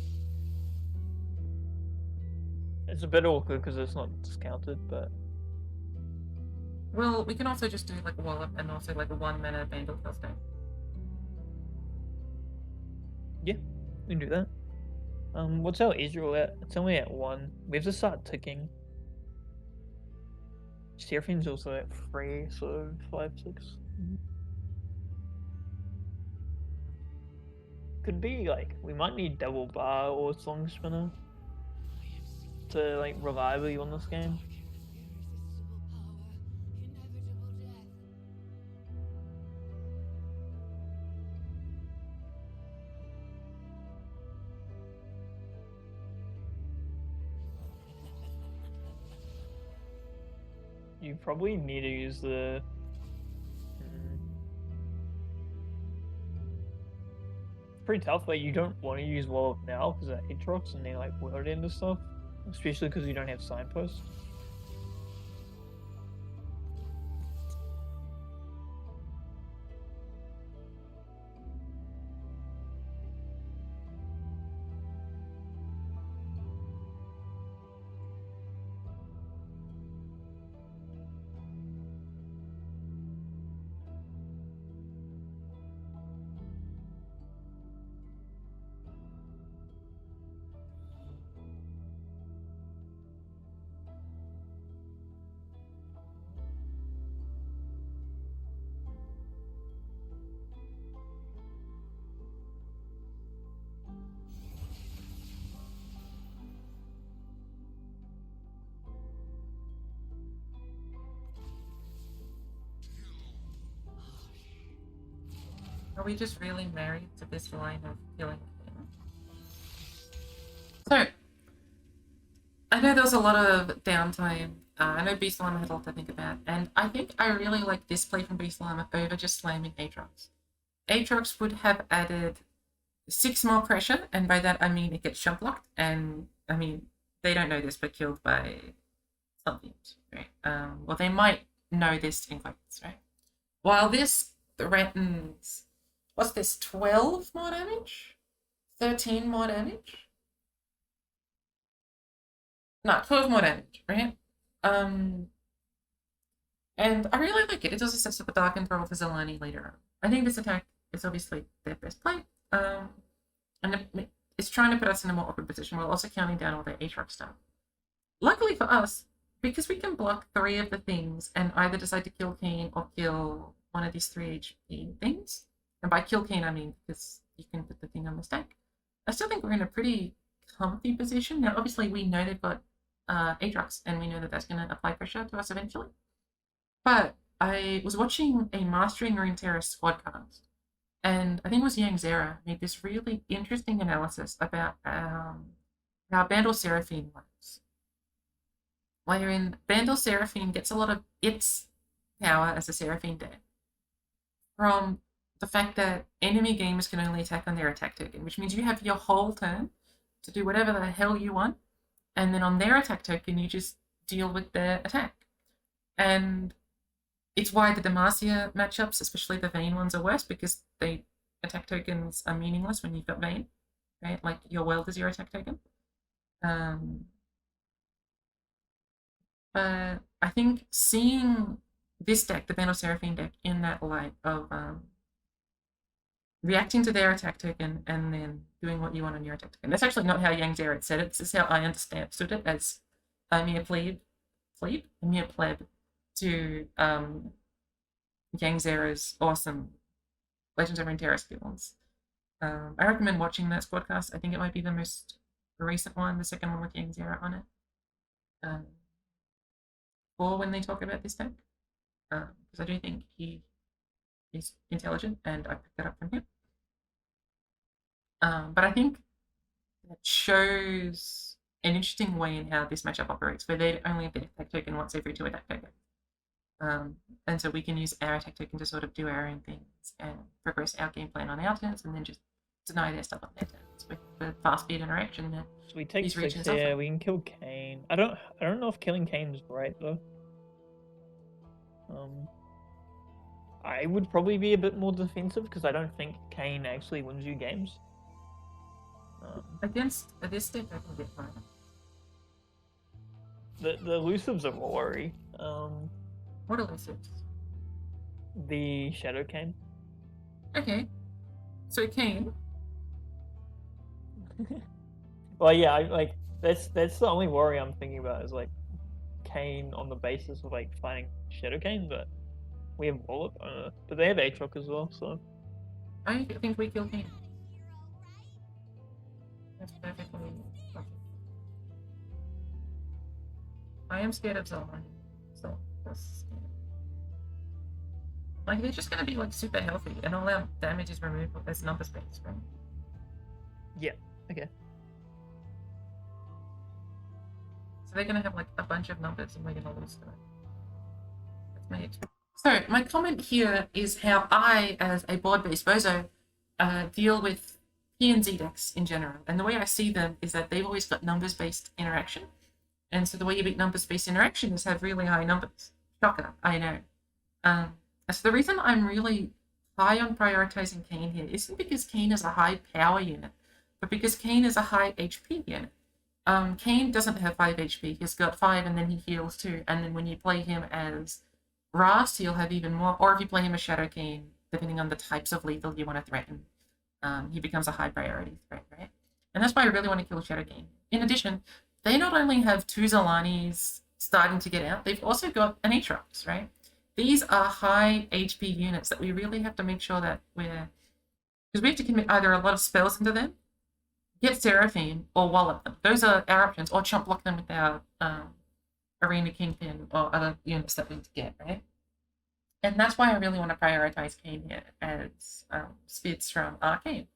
It's a bit awkward because it's not discounted, but... Well, we can also just do like a wallop and also like a 1 mana Bandle kill stack. Yeah, we can do that. What's our Israel at? It's only at 1. We have to start ticking. Seraphine's also at 3, so 5, 6. Could be like, we might need double bar or song spinner to like reliably win this game. You probably need to use the... It's pretty tough, but you don't want to use Wall Up now because of Aatrox and they like word into stuff. Especially because you don't have Signpost. Are we just really married to this line of killing Kayn? So, I know there was a lot of downtime. I know BeastLlama had a lot to think about, and I think I really like this play from BeastLlama over just slamming Aatrox. Aatrox would have added 6 more pressure, and by that I mean it gets shot blocked, and I mean, they don't know this, but killed by something, right? Well, they might know this in quotes, right? While this threatens, what's this, 12 more damage? 13 more damage? No, 12 more damage, right? And I really like it. It also sets up a Dark Control for Zelani later on. I think this attack is obviously their best play. And it's trying to put us in a more awkward position while also counting down all their Aatrox stuff. Luckily for us, because we can block 3 of the things and either decide to kill Kayn or kill one of these 3 HP things, and by kill Kayn I mean because you can put the thing on the stack, I still think we're in a pretty comfy position. Now obviously we know they've got Aatrox and we know that that's going to apply pressure to us eventually. But I was watching a Mastering Runeterra squad cast, and I think it was Yang Zera made this really interesting analysis about how Bandle Seraphine works. Wherein Bandle Seraphine gets a lot of its power as a Seraphine deck from the fact that enemy gamers can only attack on their attack token, which means you have your whole turn to do whatever the hell you want, and then on their attack token you just deal with their attack. And it's why the Demacia matchups, especially the Vayne ones, are worse, because they attack tokens are meaningless when you've got Vayne, right? Like your Weld is your attack token. But I think seeing this deck, the Bandle Seraphine deck, in that light of reacting to their attack token and then doing what you want on your attack token. That's actually not how Yang Zerot said it. This is how I understood it, as a mere plebe to Yang Zera's awesome Legends of Runeterra skills. I recommend watching that squadcast. I think it might be the most recent one, the second one with Yang Zera on it. Or when they talk about this deck, because I do think he is intelligent, and I picked that up from him. But I think that shows an interesting way in how this matchup operates, where they only have the attack token once every 2 attack tokens. And so we can use our attack token to sort of do our own things and progress our game plan on our turns, and then just deny their stuff on their turns with the fast speed interaction that So we take these 6 regions here, offer. we can kill Kayn. I don't know if killing Kayn is right though. I would probably be a bit more defensive because I don't think Kayn actually wins you games. Against this deck, I can get fine. The elusives are worry. What elusives? The Shadow Kayn. Okay. So Kayn. Well, yeah, that's the only worry I'm thinking about is like Kayn on the basis of like finding Shadow Kayn, but we have Wallop, but they have Aatrox as well, so I think we kill Kayn. That's perfectly okay. I am scared of Zelda, so that's scary. Like, they're just gonna be like super healthy, and all our damage is removed as number space, right? yeah, okay. So they're gonna have like a bunch of numbers, and we're gonna lose to it. That's my experience. So my comment here is how I, as a board-based bozo, deal with P and Z decks in general. And the way I see them is that they've always got numbers-based interaction. And so the way you beat numbers-based interaction is have really high numbers. Shocker, I know. So the reason I'm really high on prioritizing Kayn here isn't because Kayn is a high power unit, but because Kayn is a high HP unit. Kayn doesn't have 5 HP. He's got 5 and then he heals 2. And then when you play him as Rast, he'll have even more. Or if you play him as Shadow Kayn, depending on the types of lethal you want to threaten, he becomes a high priority threat, right? And that's why I really want to kill Shadow Kayn. In addition, they not only have 2 Zelanis starting to get out, they've also got an Aatrox, right? These are high HP units that we really have to make sure that we're... Because we have to commit either a lot of spells into them, get Seraphine, or wallop them. Those are our options, or chump block them with our Arena Kingpin or other units that we need to get, right? And that's why I really want to prioritize Kayn here as Spidz from Arcane.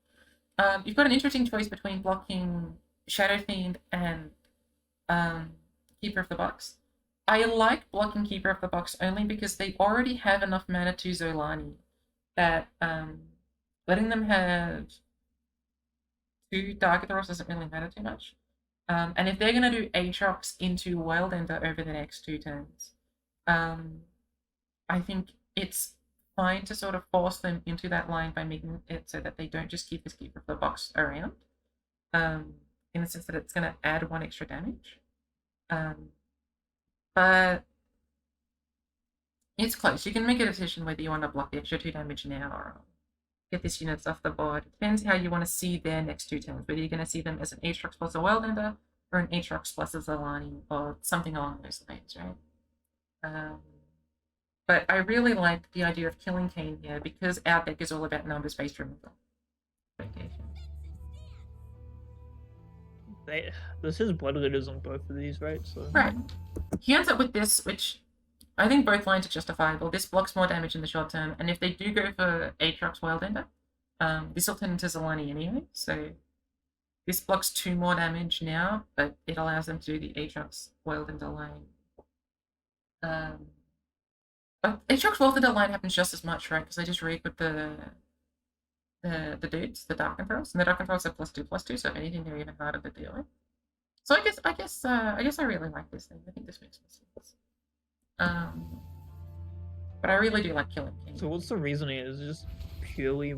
You've got an interesting choice between blocking Shadow Fiend and Keeper of the Box. I like blocking Keeper of the Box only because they already have enough mana to Zolani that letting them have 2 Dark Throws doesn't really matter too much. And if they're going to do Aatrox into Wildender over the next 2 turns, I think it's fine to sort of force them into that line by making it so that they don't just keep this Keeper of the Box around, in the sense that it's going to add 1 extra damage. But it's close. You can make a decision whether you want to block the extra 2 damage now or get these units off the board. It depends how you want to see their next 2 turns, whether you're going to see them as an Aatrox plus a Wildender or an Aatrox plus a Zolani or something along those lines, right? But I really like the idea of killing Kayn here because our deck is all about numbers-based removal. This is Blood Leaders on both of these, right? So right. He ends up with this, which I think both lines are justifiable. This blocks more damage in the short term, and if they do go for Aatrox Wildender, this will turn into Zolani anyway, so this blocks 2 more damage now, but it allows them to do the Aatrox Wildender line. Aatrox Wealth of the Line happens just as much, right? Because I just read with the dudes, the Dark Controls, and the Dark Controls are +2/+2, so if anything, they're even harder to deal with. So I guess I really like this thing. I think this makes more sense. But I really do like killing Kayn. So what's the reasoning? Is it just purely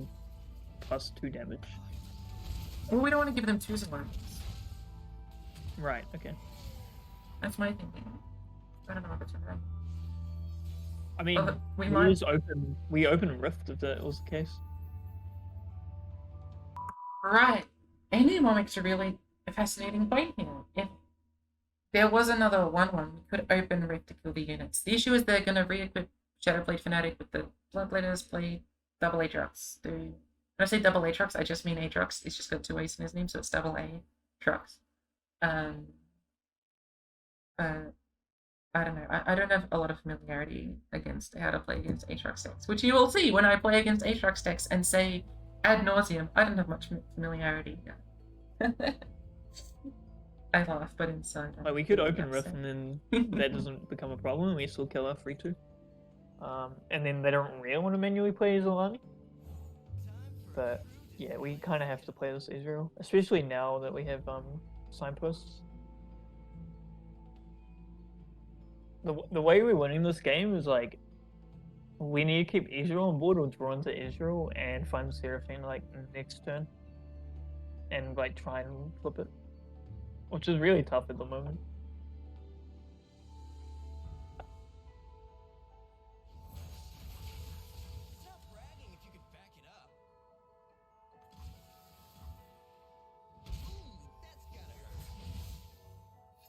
+2 damage? Well, we don't want to give them 2s and 1s. Right. Okay. That's my thinking. I don't know if it's right. I mean, Well, we we might- just open Rift if that was the case. Right. Anemo makes a really fascinating point here. If there was another 1/1, we could open Rift to kill the units. The issue is they're going to re-equip Shadowblade Fanatic with the Bloodletters, play double Aatrox. When I say double Aatrox, I just mean Aatrox. He's just got 2 A's in his name, so it's double Aatrox. I don't know. I don't have a lot of familiarity against how to play against Aatrox decks, which you will see when I play against Aatrox decks and say ad nauseum. I don't have much familiarity. I laugh, but inside. Like we could open Rift and then that doesn't become a problem. We still kill our 3/2. And then they don't really want to manually play BeastLlama. But yeah, we kind of have to play this Israel, especially now that we have signposts. The way we're winning this game is like we need to keep Israel on board or draw into Israel and find Seraphine like next turn, and like try and flip it, which is really tough at the moment. Stop bragging if you can back it up. Ooh, that's gotta hurt. It's good to be the king.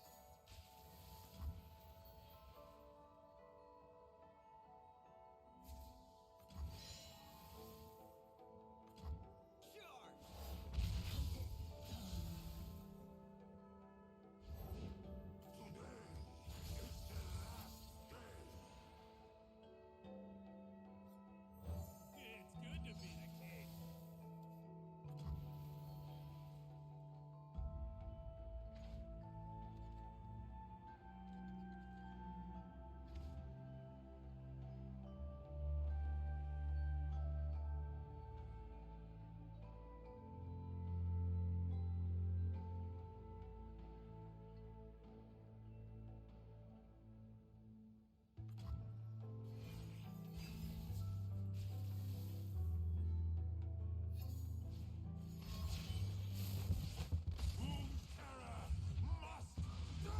Runeterra must die!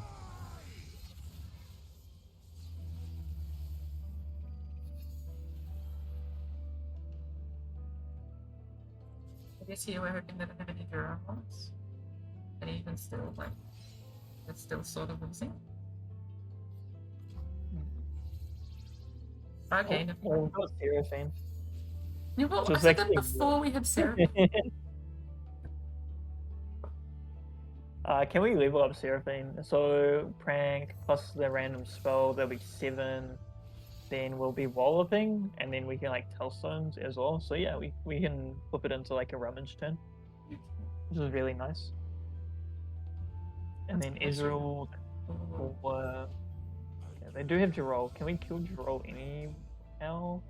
I guess here we're hoping they don't have any Duramos. And even still, like, it's still sort of losing. Okay, never Well, mind. we've got Seraphine. Yeah, well, So I it's said that actually- before we had Sarah. Can we level up Seraphine? So prank plus the random spell, there'll be 7. Then we'll be walloping, and then we can like Tellstones as well. So yeah, we can flip it into like a rummage turn, which is really nice. And then That's awesome. Israel, yeah, they do have Jirol. Can we kill Jirol anyhow?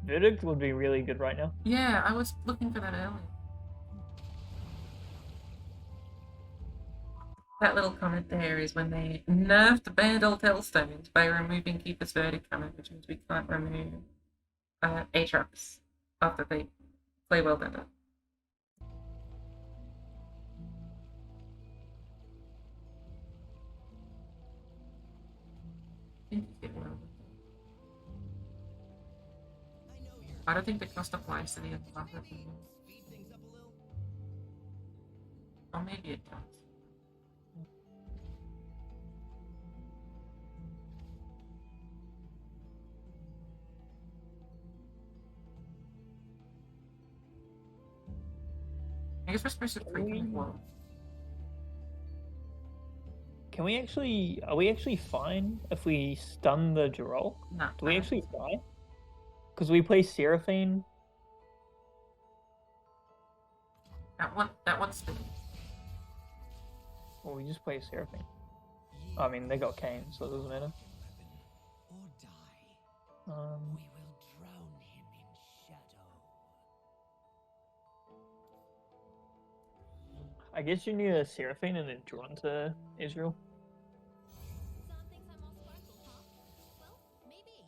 Verdict would be really good right now. Yeah, I was looking for that earlier. That little comment there is when they nerfed Bandle Tellstones by removing Keeper's Verdict from it, which means we can't remove Aatrox after they play well better. I don't think the cost applies to the other one. Speed things up a little. Or maybe it does. I guess we're supposed to pre-commit well. Can we actually? Are we actually fine if we stun the Jirol? No. Do we actually die? Because we play Seraphine. At what speed? Well, we just play Seraphine. I mean, they got Kayn, so it doesn't matter. Or die. Um, We will drown him in shadow. I guess you need a Seraphine and then draw into Israel. Some things are more sparkle, huh? Well, maybe.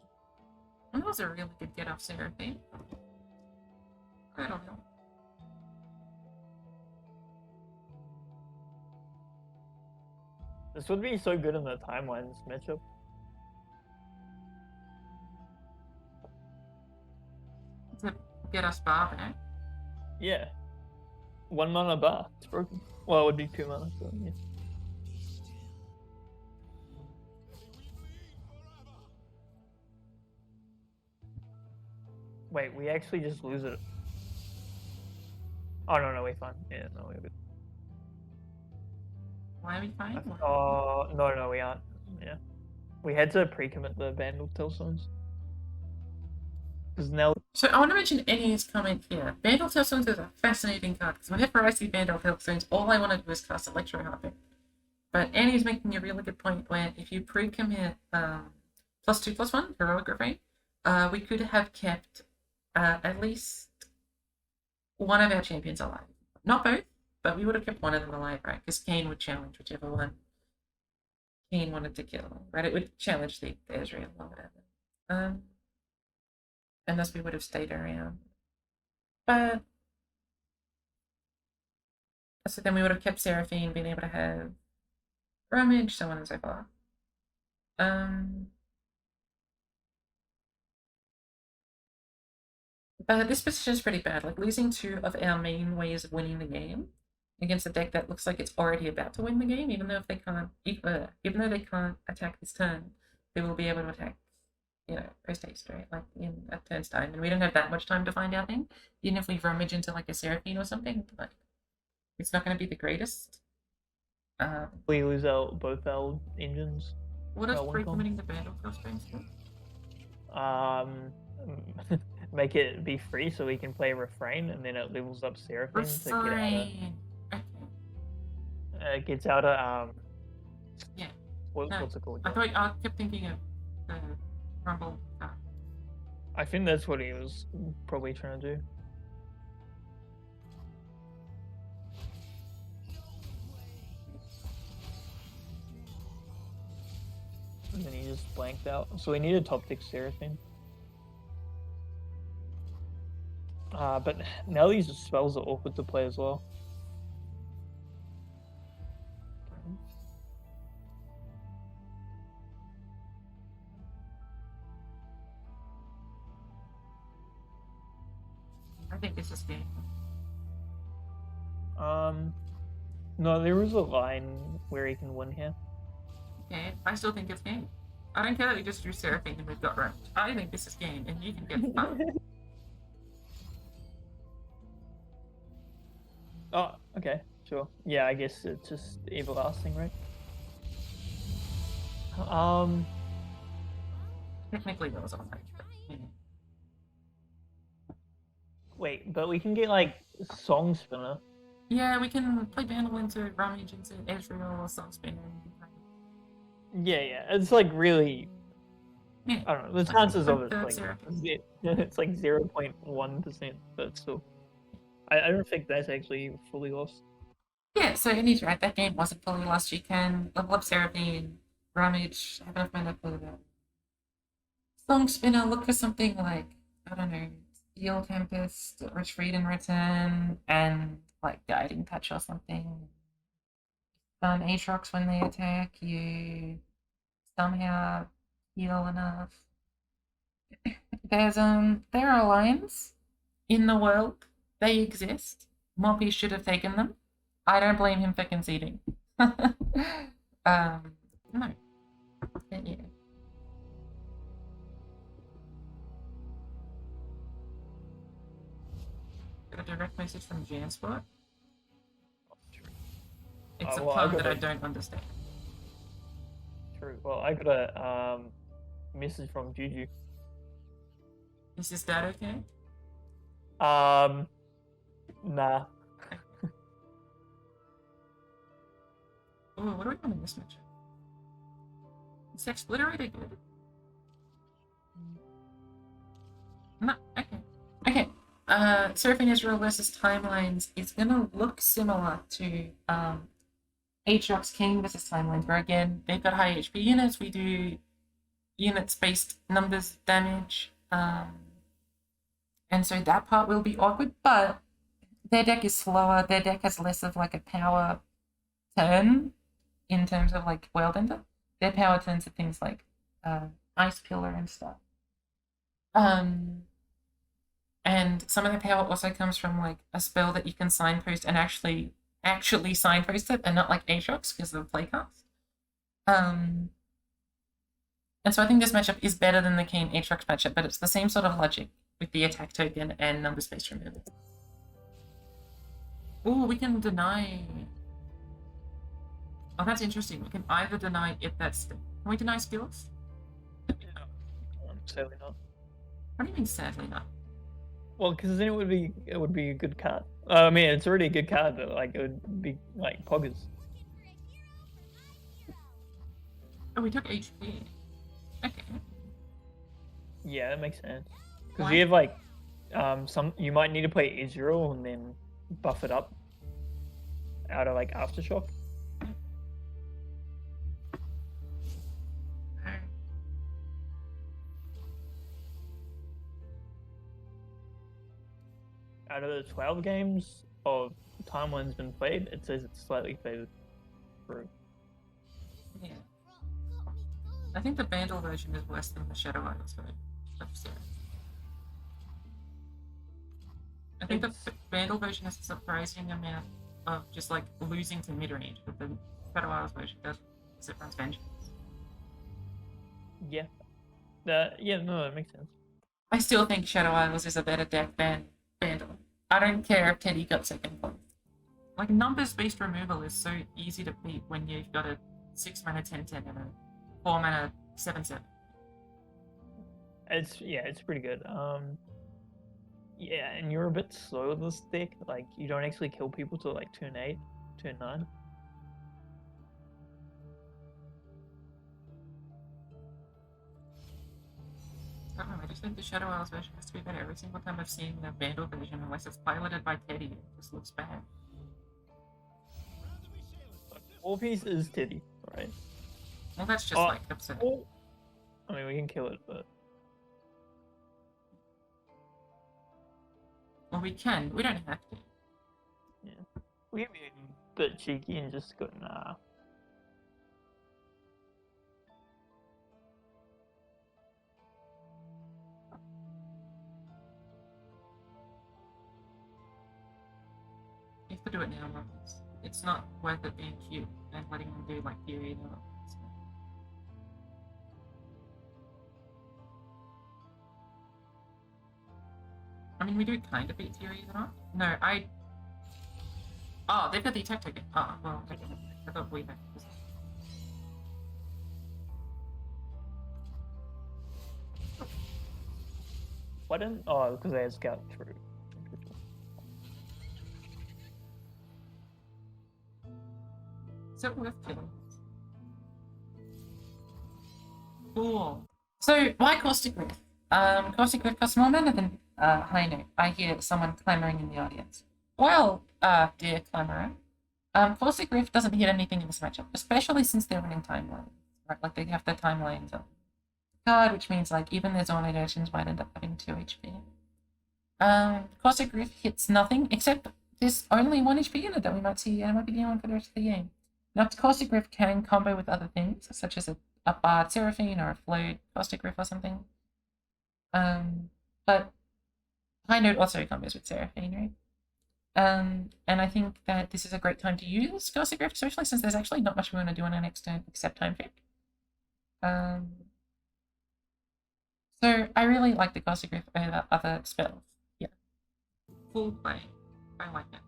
That was a really good get off Seraphine. I don't know. This would be so good in the timelines matchup. To get us bar back. Yeah. 1 mana bar. It's broken. Well, it would be 2 mana, so yeah. Be still. May we bleed forever. Wait, we actually just lose it. Oh, no, we're fine. Yeah, no, we're good. Why are we fine? Oh, no, we aren't. Yeah. We had to pre-commit the Bandle Tellstones. Because now... So I want to mention Annie's comment here. Bandle Tellstones is a fascinating card because whenever I see Bandle Tellstones, all I want to do is cast Electro Harping. But Annie's making a really good point where if you pre-commit +2/+1 Heroic Refrain, we could have kept at least one of our champions alive. Not both, but we would have kept one of them alive, right? Because Kayn would challenge whichever one Kayn wanted to kill, right? It would challenge the Ezreal or whatever. And thus we would have stayed around. But so then we would have kept Seraphine, being able to have Rummage, so on and so forth. But this position is pretty bad. Like losing 2 of our main ways of winning the game against a deck that looks like it's already about to win the game, even though if they can't, even though they can't attack this turn, they will be able to attack, you know, post haste, right? Like in a turn's time, and we don't have that much time to find our thing. Even if we rummage into like a Seraphine or something, like it's not going to be the greatest. We lose both our engines. What is pre-committing the Bandle Tellstones for? Make it be free so we can play Refrain, and then it levels up Seraphine to get out Refrain. Okay. of... gets out of, Yeah. What's No, it called? I kept thinking of the Rumble. I think that's what he was probably trying to do. And then he just blanked out. So we need a top tick Seraphine. But now these spells are awkward to play as well. I think this is game. No, there is a line where he can win here. Okay, I still think it's game. I don't care that we just drew Seraphine and we've got round. I think this is game, and you can get fucked. Oh, okay, sure. Yeah, I guess it's just everlasting, right? Technically, that was all right. But, yeah. Wait, but we can get like Song Spinner. Yeah, we can play Bandle into Rummage into Ezreal or Song Spinner. Yeah, it's like really. Yeah. I don't know. The chances of it Third like Seraphine. it's like 0.1%, but still, I don't think that's actually fully lost. Yeah, so Annie's right. That game wasn't fully lost. You can level up Seraphine, Rummage, have enough mana for that. Song Spinner, look for something like, I don't know, Steel Tempest, Retreat and Return, and like Guiding Touch or something. Aatrox when they attack, you somehow heal enough. There are lines in the world. They exist. Morpice should have taken them. I don't blame him for conceding. No. But yeah. Got a direct message from Jansport. It's a Well, I pun got that I a- don't understand. True. Well, I got a message from Juju. Is this that okay? Nah. Oh, what do we want in this matchup? Is Expliterator good? No, okay. Okay. Surfing Israel versus Timelines is gonna look similar to Aatrox Kayn versus Timelines, where again, they've got high HP units, we do units-based numbers damage, and so that part will be awkward, but their deck is slower, their deck has less of like a power turn in terms of like World Ender. Their power turns to things like Ice Pillar and stuff. And some of the power also comes from like a spell that you can signpost and actually signpost it, and not like Aatrox because of the play cast. And so I think this matchup is better than the Kayn Aatrox matchup, but it's the same sort of logic with the attack token and number space removal. Oh, we can deny. Oh, that's interesting. We can either deny if that's. Can we deny skills? Sadly not. What do you mean, sadly not? Well, because then it would be a good card. I mean, it's already a good card, but like it would be like poggers. Oh, we took HP. Okay. Yeah, that makes sense. Because Why? you have like you might need to play Israel and then buff it up out of like Aftershock. Out of the 12 games of Timeline's been played, it says it's slightly favored through. Yeah. I think the Bandle version is worse than the Shadow Isles version. I think the Bandle version has a surprising amount of just like losing to mid range, but the Shadow Isles version doesn't, because it runs Vengeance. Yeah. Yeah, no, that makes sense. I still think Shadow Isles is a better deck than Bandle. I don't care if Teddy got second place. Like, numbers-based removal is so easy to beat when you've got a 6 mana 10/10 and a 4 mana 7/7. It's pretty good. Yeah, and you're a bit slow with this deck. Like, you don't actually kill people till like turn 8, turn 9. I don't know, I just think the Shadow Isles version has to be better. Every single time I've seen the Vandal version, unless it's piloted by Teddy, it just looks bad. Morpice is Teddy, right? Well, that's just like absurd. Well, I mean, we can kill it, but Well, we can. We don't have to. yeah, we can be a bit cheeky and just go nah. You have to do it now, Morpice. It's not worth it being cute and letting them do like period or I mean, we do kind of beat Fury, or not? No, Oh, they've got the attack token. Oh, well, okay. I thought we had. Why didn't? Oh, because they had scout through. Is it worth killing? Cool. So, why Caustic Rift? Caustic Rift costs more mana than High Note. I hear someone clamoring in the audience. Well, dear clamorer, Caustic Rift doesn't hit anything in this matchup, especially since they're running timelines. Right? Like, they have the timelines card, which means like even their Zonate actions might end up having 2 HP. Caustic Rift hits nothing, except there's only 1 HP unit that we might see, and it might be the one for the rest of the game. Now, Caustic Rift can combo with other things, such as a Bard Seraphine or a Float Caustic Rift or something. But High Note also combos with Seraphine, right? And I think that this is a great time to use Caustic Rift, especially since there's actually not much we want to do on our next turn except Time Trick. So I really like the Caustic Rift over other spells. Yeah. Full play. I like it.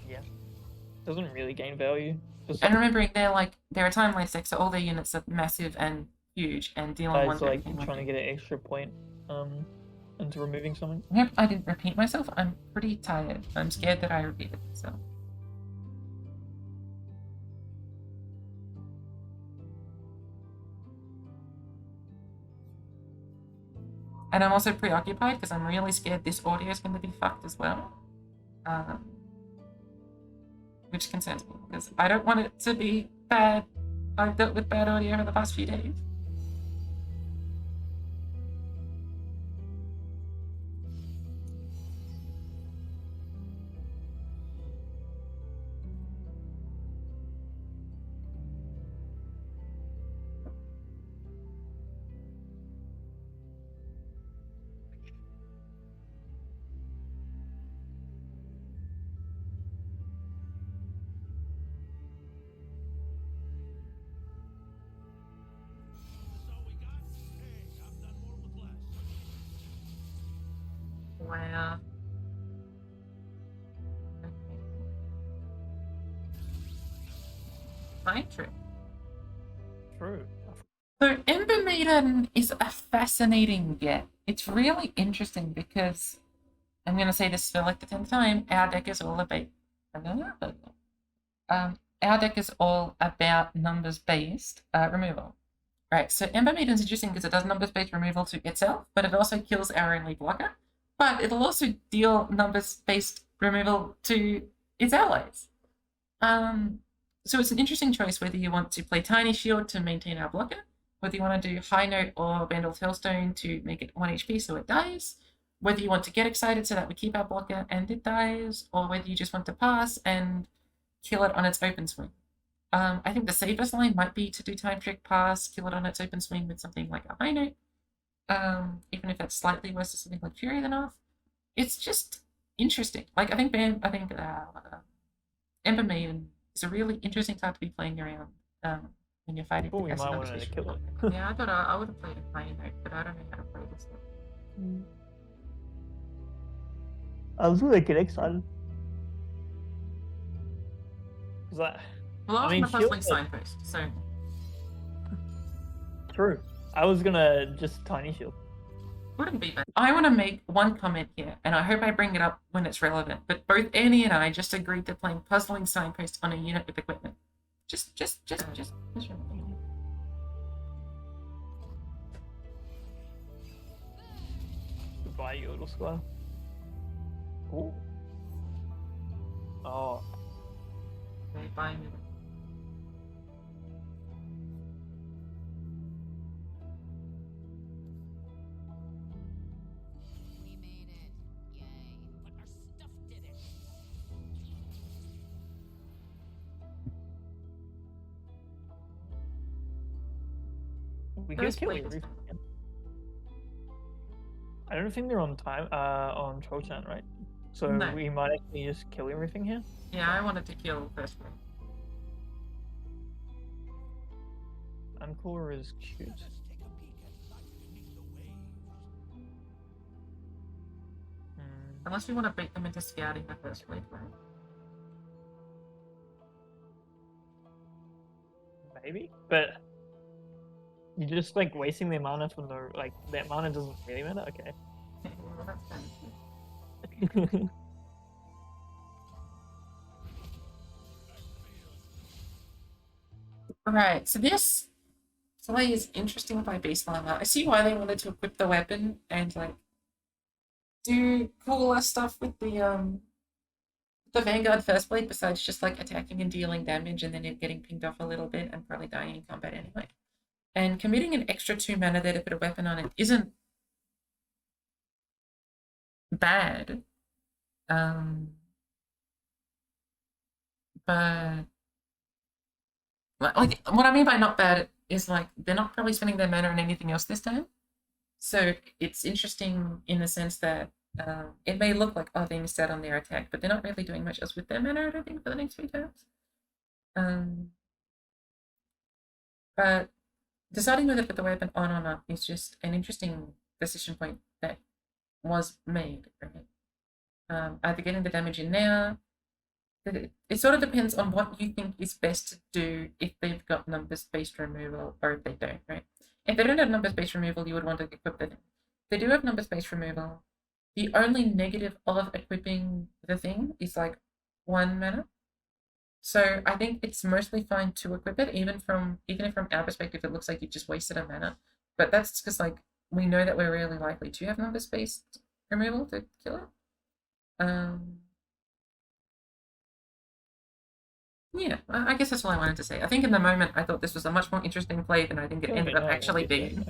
Yeah, doesn't really gain value. And remembering they're a timeline deck, so all their units are massive and huge and deal on one like thing. trying to get an extra point into removing something. I hope I didn't repeat myself. I'm pretty tired. I'm scared that I repeated myself. And I'm also preoccupied because I'm really scared this audio is going to be fucked as well. Which concerns me because I don't want it to be bad. I've dealt with bad audio over the past few days. Wow. Mind trick. True. So Ember Maiden is a fascinating get. It's really interesting because I'm gonna say this for like the 10th time. Our deck is all about numbers based removal. Right. So Ember Maiden's interesting because it does numbers based removal to itself, but it also kills our only blocker. But it'll also deal numbers based removal to its allies. So it's an interesting choice whether you want to play Tiny Shield to maintain our blocker, whether you want to do High Note or Bandle Tailstone to make it 1 HP so it dies, whether you want to get excited so that we keep our blocker and it dies, or whether you just want to pass and kill it on its open swing. I think the safest line might be to do Time Trick, pass, kill it on its open swing with something like a High Note, even if that's slightly worse than something like Fury than off. It's just interesting. Like I think Ember Maiden is a really interesting card to be playing around when you're fighting. We might want to kill it. Yeah, I thought I would have played a High Note, but I don't know how to play this one. I was really getting excited. Well, I mean, was going to play Shield- Signpost, so True. I was gonna just Tiny Shield. wouldn't be bad. I want to make one comment here, and I hope I bring it up when it's relevant, but both Annie and I just agreed to playing Puzzling Signpost on a unit with equipment. Just remember. Goodbye, Yodel Square. Ooh. Oh. Okay, bye. We made it. Yay. But our stuff did it. We Those could kill players- everything. I don't think they're on time on Trolchan, right? So No. we might actually just kill everything here. Yeah, I wanted to kill first one. Encore is cute. Let's take a peek at life beneath the waves. Unless we want to bait them into scouting the first wave, right? Maybe, but you're just like wasting the mana from the that mana doesn't really matter. Okay. Well, that's kind of cute. Right, so this play is interesting by BeastLlama. I see why they wanted to equip the weapon and like do cooler stuff with the Vanguard first blade besides just like attacking and dealing damage and then it getting pinged off a little bit and probably dying in combat anyway. And committing an extra 2 mana there to put a weapon on it isn't bad. But like what I mean by not bad is like they're not probably spending their mana on anything else this time. So it's interesting in the sense that it may look like they missed out on their attack, but they're not really doing much else with their mana, I don't think, for the next few turns. But deciding whether to put the weapon on or not is just an interesting decision point that was made, right? Either getting the damage in now. It sort of depends on what you think is best to do if they've got numbers-based removal or if they don't, right? If they don't have numbers-based removal, you would want to equip the thing. If they do have numbers-based removal, the only negative of equipping the thing is like 1 mana. So I think it's mostly fine to equip it, even if from our perspective it looks like you just wasted a mana. But that's because like we know that we're really likely to have numbers-based removal to kill it. Yeah, I guess that's all I wanted to say. I think in the moment I thought this was a much more interesting play than I think it ended up actually being.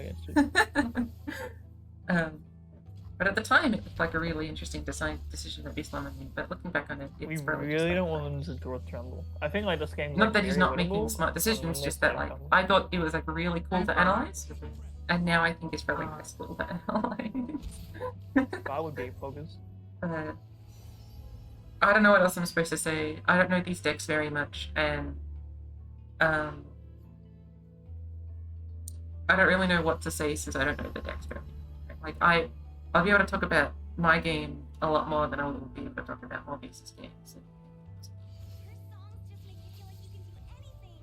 But at the time, it looked like a really interesting decision that BeastLlama made. But looking back on it, it's We probably really just don't want them to draw Tremble. I think like this game. not that he's not making smart decisions, just that like I thought it was like really cool to analyze, and now I think it's probably less cool to analyze. I would be focused. I don't know what else I'm supposed to say. I don't know these decks very much, and I don't really know what to say since I don't know the decks very much. Like I'll be able to talk about my game a lot more than I will be able to talk about Morpice's games. Her songs just make you feel like you can do anything.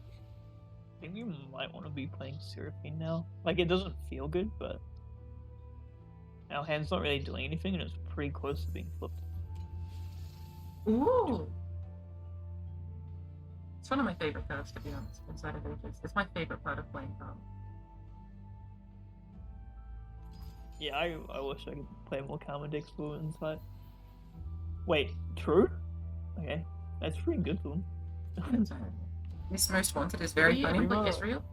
I think you might want to be playing Seraphine now. Like it doesn't feel good, but our hand's not really doing anything, and it's pretty close to being flipped. Ooh. It's one of my favorite cards, to be honest, inside of Aegis. It's my favorite part of playing cards. Yeah, I wish I could play more Karma decks for Insight. Wait, true? Okay, that's pretty good for them. This Most Wanted is very Yeah, funny, we like were- Israel.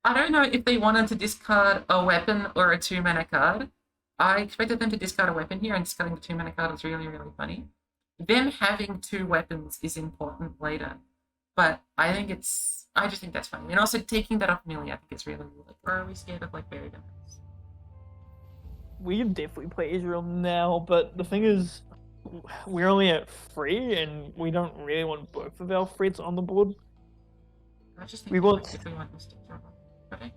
I don't know if they wanted to discard a weapon or a 2-mana card. I expected them to discard a weapon here, and discarding the 2-mana card is really, really funny. Them having 2 weapons is important later, but I just think that's funny. And also taking that off Millie, I think it's really, like, or are we scared of like berry demons? We can definitely play Israel now, but the thing is, we're only at 3, and we don't really want both of our threats on the board. I just think We want- if we want Mystic Trouble. But okay.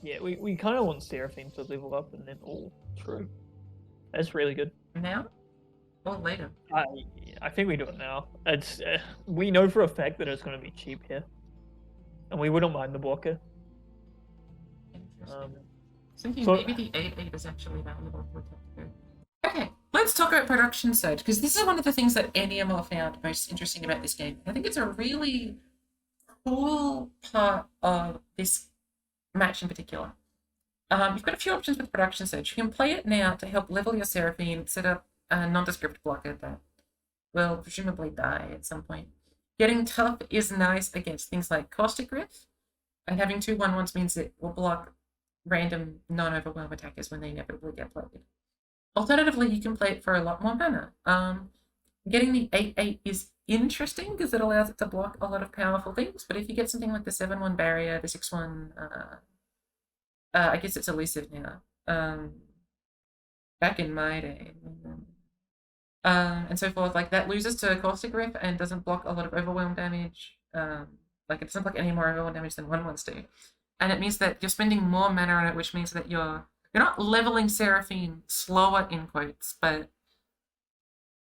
Yeah, we kind of want Seraphine to level up, and then all true. That's really good. Now or later? I think we do it now. It's we know for a fact that it's going to be cheap here, and we wouldn't mind the blocker. Interesting. I was thinking so- maybe the 8/8 is actually valuable for Tactico. Okay, let's talk about production surge, because this is one of the things that NEMR found most interesting about this game. I think it's a really cool part of this match in particular. You've got a few options with production surge. You can play it now to help level your Seraphine, set up a nondescript blocker that will presumably die at some point. Getting tough is nice against things like Caustic Rift, and having 2 1/1s means it will block random non-overwhelm attackers when they inevitably get played. Alternatively, you can play it for a lot more mana. Getting the 8/8 is interesting because it allows it to block a lot of powerful things, but if you get something like the 7/1 barrier, the 6/1, I guess it's elusive now. Back in my day. And so forth, like that loses to Caustic Rift and doesn't block a lot of overwhelm damage. Like it doesn't block any more overwhelm damage than 1/1s do. And it means that you're spending more mana on it, which means that you're not leveling Seraphine slower in quotes, but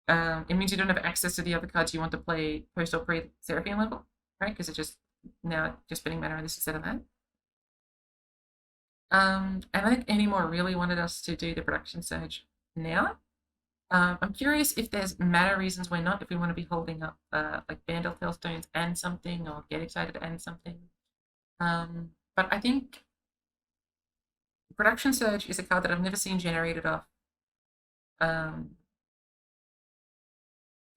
it means you don't have access to the other cards you want to play post or pre Seraphine level, right? Because it's just now just spending mana on this instead of that. And I think NEMR really wanted us to do the production surge now. I'm curious if there's mana reasons we're not, if we want to be holding up like Bandle Tailstones and something, or Get Excited and something. But I think Production Surge is a card that I've never seen generated off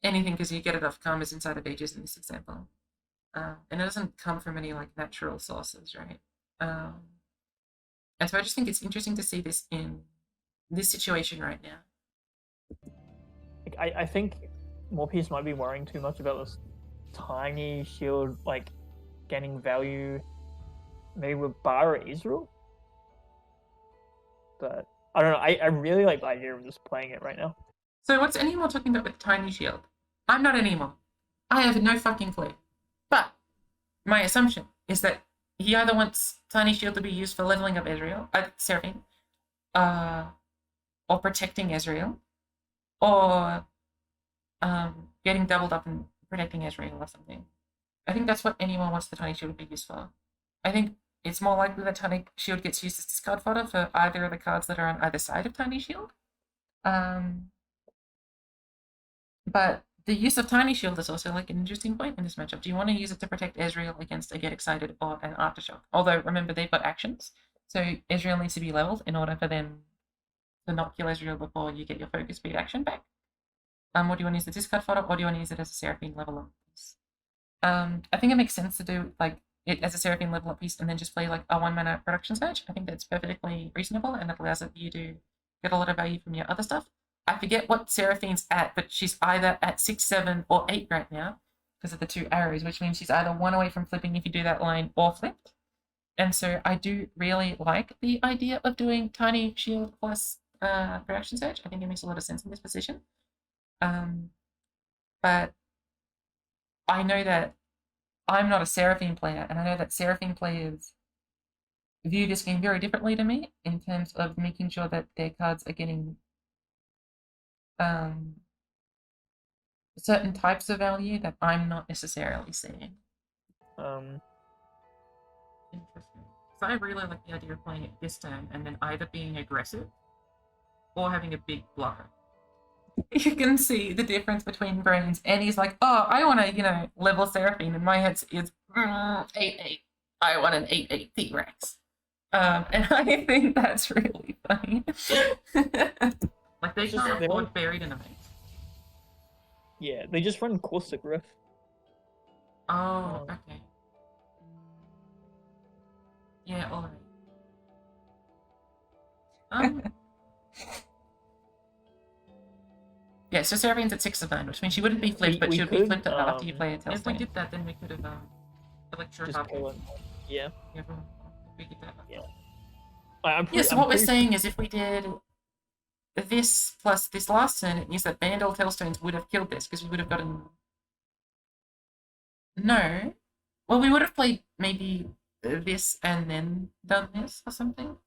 anything, because you get it off Karma's inside of Aegis in this example. And it doesn't come from any like natural sources, right? And so I just think it's interesting to see this in this situation right now. I think Morpice might be worrying too much about this tiny shield, like gaining value, maybe with Bar or Israel. But I don't know. I really like the idea of just playing it right now. So what's NEMR talking about with Tiny Shield? I'm not NEMR. I have no fucking clue. But my assumption is that he either wants Tiny Shield to be used for leveling up Seraphine, or protecting Ezreal, or getting doubled up and protecting Ezreal or something. I think that's what NEMR wants the Tiny Shield to be used for. I think it's more likely that Tiny Shield gets used as discard fodder for either of the cards that are on either side of Tiny Shield. But the use of Tiny Shield is also like an interesting point in this matchup. Do you want to use it to protect Ezreal against a Get Excited or an Aftershock? Although, remember, they've got actions. So Ezreal needs to be leveled in order for them to not kill Ezreal before you get your focus speed action back. Or do you want to use the discard fodder, or do you want to use it as a Seraphine level up piece? I think it makes sense to do like it as a Seraphine level up piece and then just play like a 1 mana production surge. I think that's perfectly reasonable and that allows you to get a lot of value from your other stuff. I forget what Seraphine's at, but she's either at 6, 7, or 8 right now because of the 2 arrows, which means she's either 1 away from flipping if you do that line or flipped. And so I do really like the idea of doing Tiny Shield plus production surge. I think it makes a lot of sense in this position. But I know that I'm not a Seraphine player, and I know that Seraphine players view this game very differently to me in terms of making sure that their cards are getting certain types of value that I'm not necessarily seeing. Interesting. So I really like the idea of playing it this turn and then either being aggressive or having a big blocker. You can see the difference between brains, and he's like, oh, I want to, level Seraphine, and my head is 8-8. I want an 8-8 T-Rex. And I think that's really funny. Like, they can't afford Buried in Ice. Yeah, they just run Caustic Rift. Oh, okay. Yeah, alright. Yeah, so Seraphine's at 6 of 9, which means she wouldn't be flipped, but she would be flipped after you play a Tailstone. If we did that, then we could have Just kill it. Yeah. Yeah, we did that. Yeah. So what we're saying is if we did this plus this last turn, it means that Bandle Tailstones would have killed this because we would have gotten... No. Well, we would have played maybe this and then done this or something.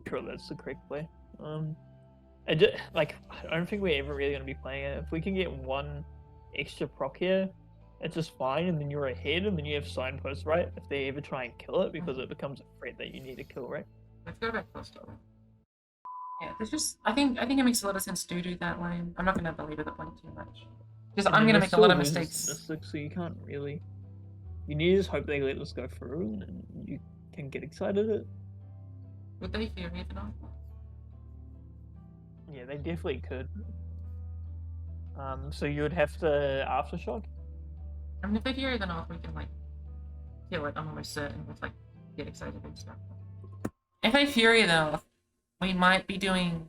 Sure, that's the correct play. I don't think we're ever really going to be playing it. If we can get 1 extra proc here, it's just fine, and then you're ahead, and then you have Signpost, right? If they ever try and kill it, because it becomes a threat that you need to kill, right? Let's go back close to it. Yeah, there's just I think it makes a lot of sense to do that lane. I'm not going to belabor the point too much because I'm going to make a lot of mistakes. So you can't really. You need to just hope they let this go through, and then you can get excited at it. Would they fear me enough? Yeah, they definitely could. So you would have to Aftershock? I mean, if they fear then off, we can, kill it, I'm almost certain, with, get excited and stuff. If they Fury, though, we might be doing...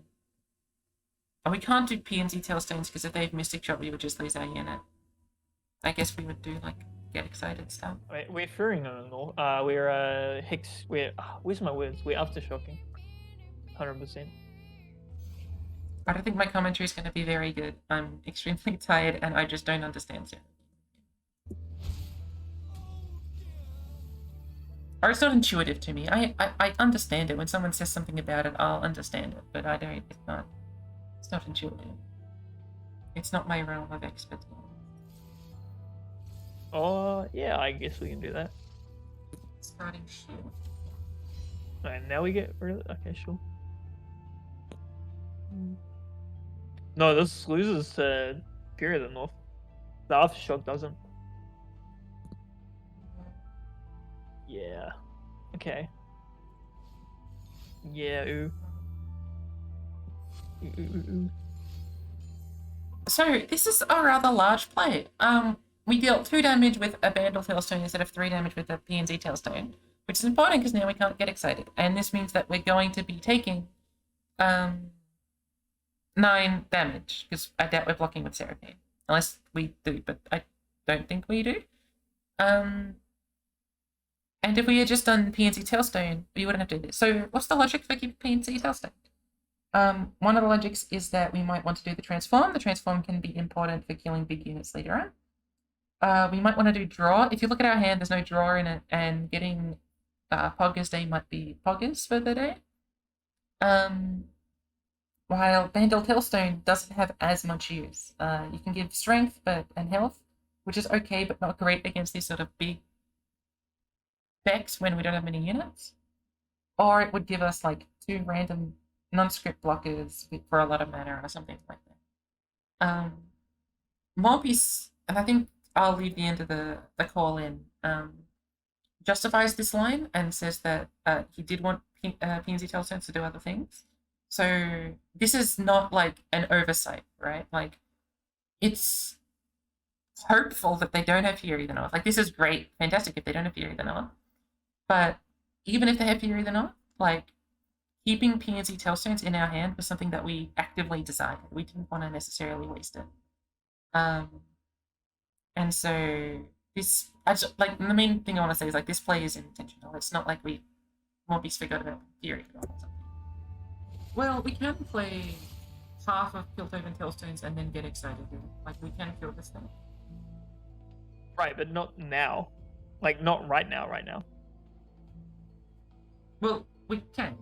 Oh, we can't do PNZ Tailstones, because if they have Mystic Shot, we would just lose our unit. I guess we would do, get excited stuff. Wait, we're Furying on the north. We're, Hicks... where's my words? We're Aftershocking. 100%. I don't think my commentary is going to be very good. I'm extremely tired, and I just don't understand it. Or it's not intuitive to me. I understand it. When someone says something about it, I'll understand it. But I don't, it's not intuitive. It's not my realm of expertise. Oh, yeah, I guess we can do that. Starting shield. Alright, now we get rid of it? Okay, sure. No, this loses to Fury of the North. The Aftershock doesn't. Yeah. Okay. Yeah, ooh. Ooh. So, this is a rather large play. We dealt 2 damage with a Bandle Tailstone instead of 3 damage with a PNZ Tailstone, which is important because now we can't get excited. And this means that we're going to be taking 9 damage, because I doubt we're blocking with Seraphine. Unless we do, but I don't think we do. And if we had just done PNC Tailstone, we wouldn't have to do this. So what's the logic for keeping PNC Tailstone? One of the logics is that we might want to do the transform. The transform can be important for killing big units later on. We might want to do draw. If you look at our hand, there's no draw in it, and getting Poggers Day might be Poggers for the day. While Bandle Tailstone doesn't have as much use. You can give strength and health, which is okay, but not great against these sort of big specs when we don't have many units. Or it would give us 2 random non-script blockers for a lot of mana or something like that. Morpice, and I think I'll leave the end of the call in. justifies this line and says that he did want PNZ Tailstones to do other things. So this is not like an oversight, right? Like, it's hopeful that they don't have Fury the North. Like, this is great, fantastic if they don't have Fury the North. But even if they have Fury the North, like, keeping PNZ Tailstones in our hand was something that we actively desired. We didn't want to necessarily waste it. And so this, like, the main thing I want to say is, like, this play is intentional. It's not like Morpice forgot about Fury or something. Well, we can play half of Piltover Tailstones and then get excited. Like, we can kill this thing. Right, but not now. Like, not right now. Well, we can.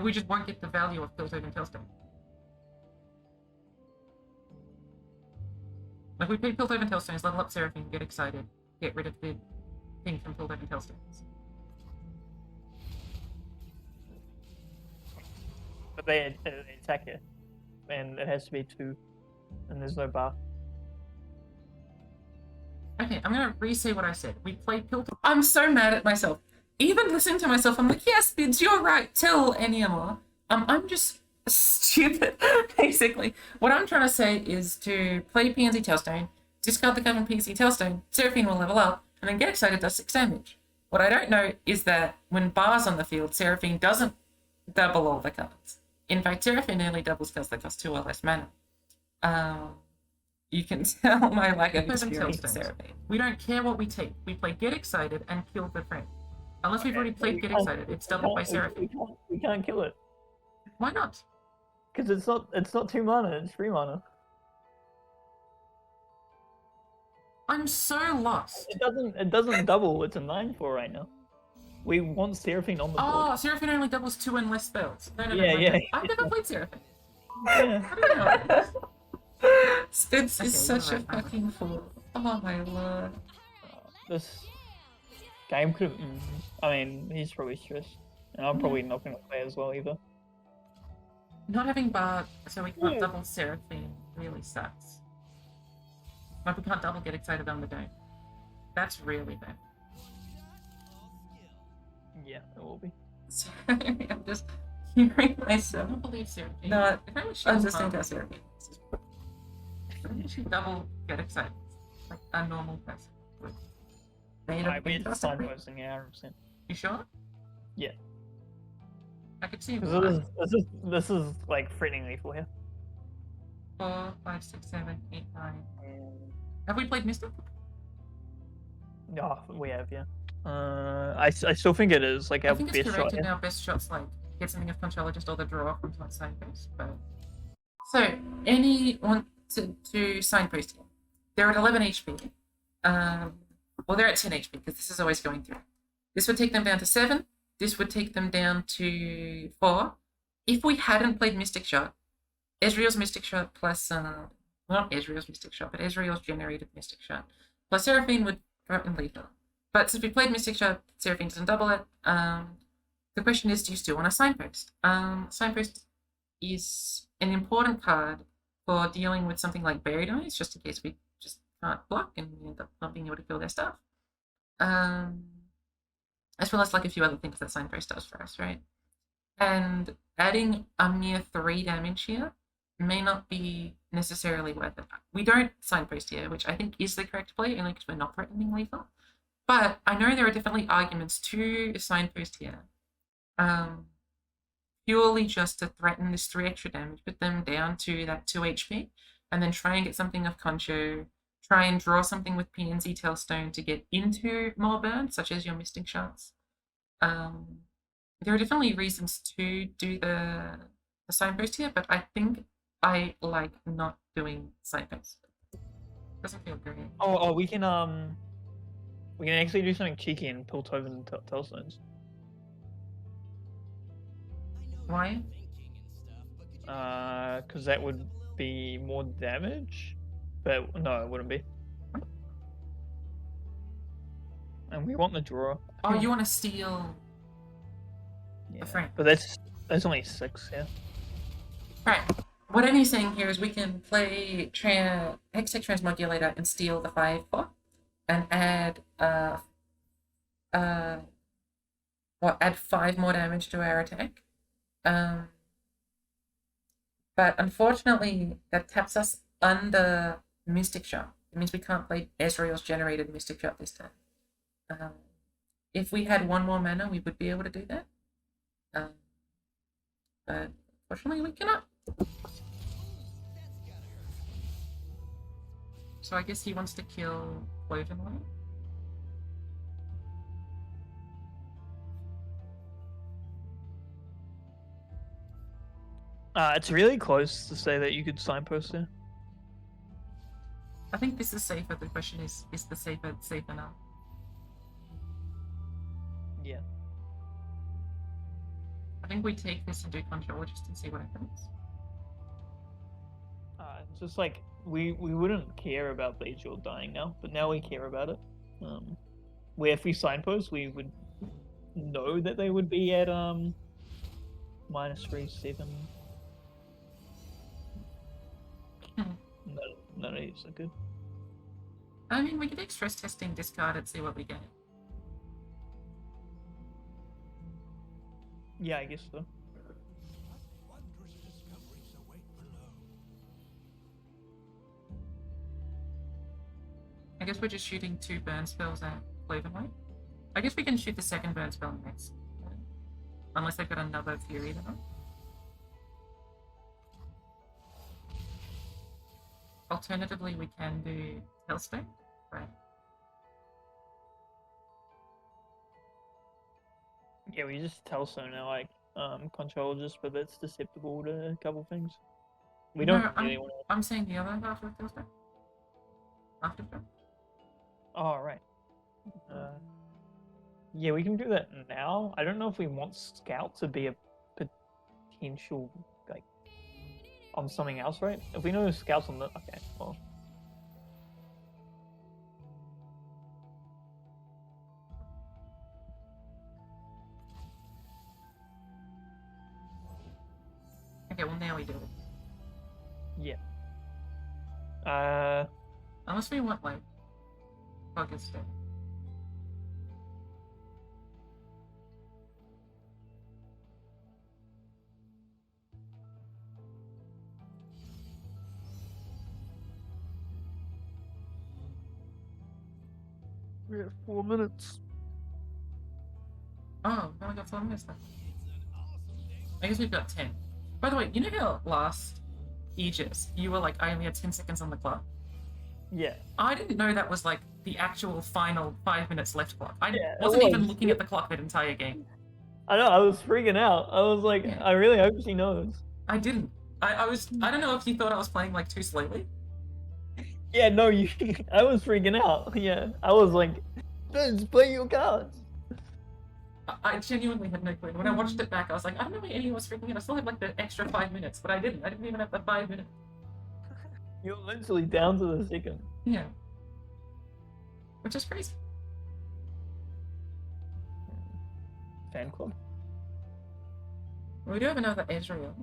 We just won't get the value of Piltover Tailstone. Like, we play Piltover Tailstones, level up Seraphine, get excited, get rid of the thing from Piltover Tailstones. But they attack it. And it has to be 2. And there's no bar. Okay, I'm gonna re-say what I said. We played Piltover. I'm so mad at myself. Even listening to myself, I'm like, yes, Spidz, you're right, tell Eniamor. I'm just stupid, basically. What I'm trying to say is to play PNZ Tailstone, discard the Kayn PNZ Tailstone, Seraphine will level up, and then get excited, does 6 damage. What I don't know is that when Bar's on the field, Seraphine doesn't double all the cards. In fact, Seraphine only doubles cards that cost 2 or less mana. You can tell my lack of experience with Seraphine. We don't care what we take. We play Get Excited and kill the friend. Unless we've already played Get Excited, it's doubled by Seraphine. We can't kill it. Why not? Because it's not 2 mana, it's 3 mana. I'm so lost. It doesn't double, it's a 9/4 right now. We want Seraphine on the board. Oh, Seraphine only doubles 2 and less spells. No, Yeah. I've never played Seraphine. Yeah. I don't know. Spidz Okay, is such a you're right. fucking fool. Oh my lord. This game could. I mean, he's probably stressed, and I'm probably not going to play as well either. Not having Bard, so we can't double Seraphine, really sucks. Like, we can't double Get Excited on the dome. That's really bad. Yeah, it will be. Sorry, I'm just hearing I myself. don't believe Seraphine. No, If only she I'm was just calm. into Seraphine. Why did she double Get Excited? Like a normal person would. They I don't mean, think that's signposting, yeah, 100%. You sure? Yeah. I could see Because why. this is like threatening lethal here. 4, 5, 6, 7, 8, 9. Have we played Mystic? Oh, we have, yeah. I still think it is like I our think it's best shot. correct in Here. our best shots, like get something of Conchologist or the draw from that signpost. But so any want to signpost here? They're at 11 HP. Well, they're at 10 HP because this is always going through. This would take them down to 7. This would take them down to 4. If we hadn't played Mystic Shot, Ezreal's Mystic Shot plus well, not Ezreal's Mystic Shot, but Ezreal's generated Mystic Shot plus Seraphine would threaten lethal. But since we played Mystic Shot, Seraphine doesn't double it. The question is, do you still want a Signpost? Signpost is an important card for dealing with something like Buried Eyes, just in case we just can't block and we end up not being able to kill their stuff. As well as like a few other things that Signpost does for us, right? And adding a mere 3 damage here may not be necessarily worth it. We don't Signpost here, which I think is the correct play, only because we're not threatening lethal. But I know there are definitely arguments to Signpost here. Purely just to threaten this 3 extra damage, put them down to that 2 HP, and then try and get something of Concho, try and draw something with PNZ Tailstone to get into more burn, such as your Mystic Shots. There are definitely reasons to do the Signpost here, but I think I like not doing Signpost. Doesn't feel great. Oh, we can actually do something cheeky and Piltover Tailstones. Why? Because that would be more damage, but no, it wouldn't be. And we want the draw. Oh, you want to steal Yeah, the frame? but that's only 6, yeah. Right. What Annie's saying here is we can play Hextech Transmodulator and steal the 5/4 and add add 5 more damage to our attack. But unfortunately, that taps us under Mystic Shot. It means we can't play Ezreal's generated Mystic Shot this turn. If we had 1 more mana, we would be able to do that. But unfortunately, we cannot. So I guess he wants to kill Clovenlight. It's really close to say that you could signpost there. I think this is safer. The question is the safe enough? Yeah. I think we take this and do control just to see what happens. It's just like we wouldn't care about the Angel dying now, but now we care about it. Where if we signpost, we would know that they would be at -3/7. None of these are good. I mean, we could take stress testing, discard it, see what we get. Yeah, I guess so. What wondrous discoveries await below? I guess we're just shooting 2 burn spells at Clovenlight. I guess we can shoot the second burn spell next. Unless they've got another Fury to them. Alternatively, we can do Hellstone. Right. Yeah, we just tell so now, like, control just, but that's susceptible to a couple things. We don't really want to. I'm saying the other half of Hellstone. Afterstone. Oh, right. Yeah, we can do that now. I don't know if we want Scout to be a potential, like, on something else, right? If we know Scout's on the... Okay, well... Okay, well now we do it. Yeah. Unless we want, like, Focus Stone. We're at 4 minutes. Oh, now we got 4 minutes left. I guess we've got 10. By the way, you know how last Aegis, you were like, I only had 10 seconds on the clock? Yeah. I didn't know that was like the actual final 5 minutes left clock. I Yeah, it wasn't even was. looking at the clock that entire game. I know, I was freaking out. I was like, Yeah. I really hope she knows. I didn't. I don't know if you thought I was playing like too slowly. Yeah, no, you. I was freaking out. Yeah, I was like, just play your cards. I genuinely had no clue. When I watched it back, I was like, I don't know why anyone was freaking out. I still had like the extra 5 minutes, but I didn't. I didn't even have the 5 minutes. You're literally down to the second. Yeah. Which is crazy. Fan club. We do have another Ezreal.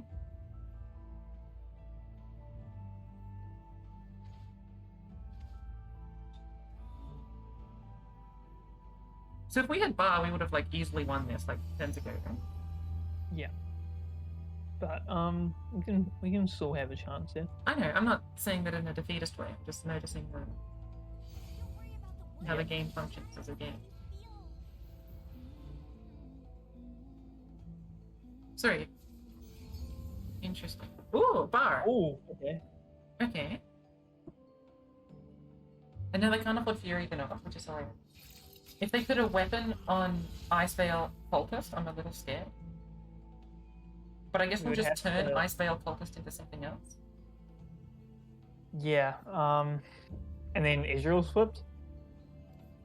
So if we had Bar, we would have like easily won this like turns ago, right? Yeah. But we can still have a chance there. I know. I'm not saying that in a defeatist way. I'm just noticing how the game functions as a game. Sorry. Interesting. Ooh, Bar. Oh, okay. Okay. And now they can't afford Fury then off, which is hilarious. If they put a weapon on Icevale Cultist, I'm a little scared. But I guess we'll would just have turn to- Icevale Cultist into something else. Yeah. And then Israel's flipped.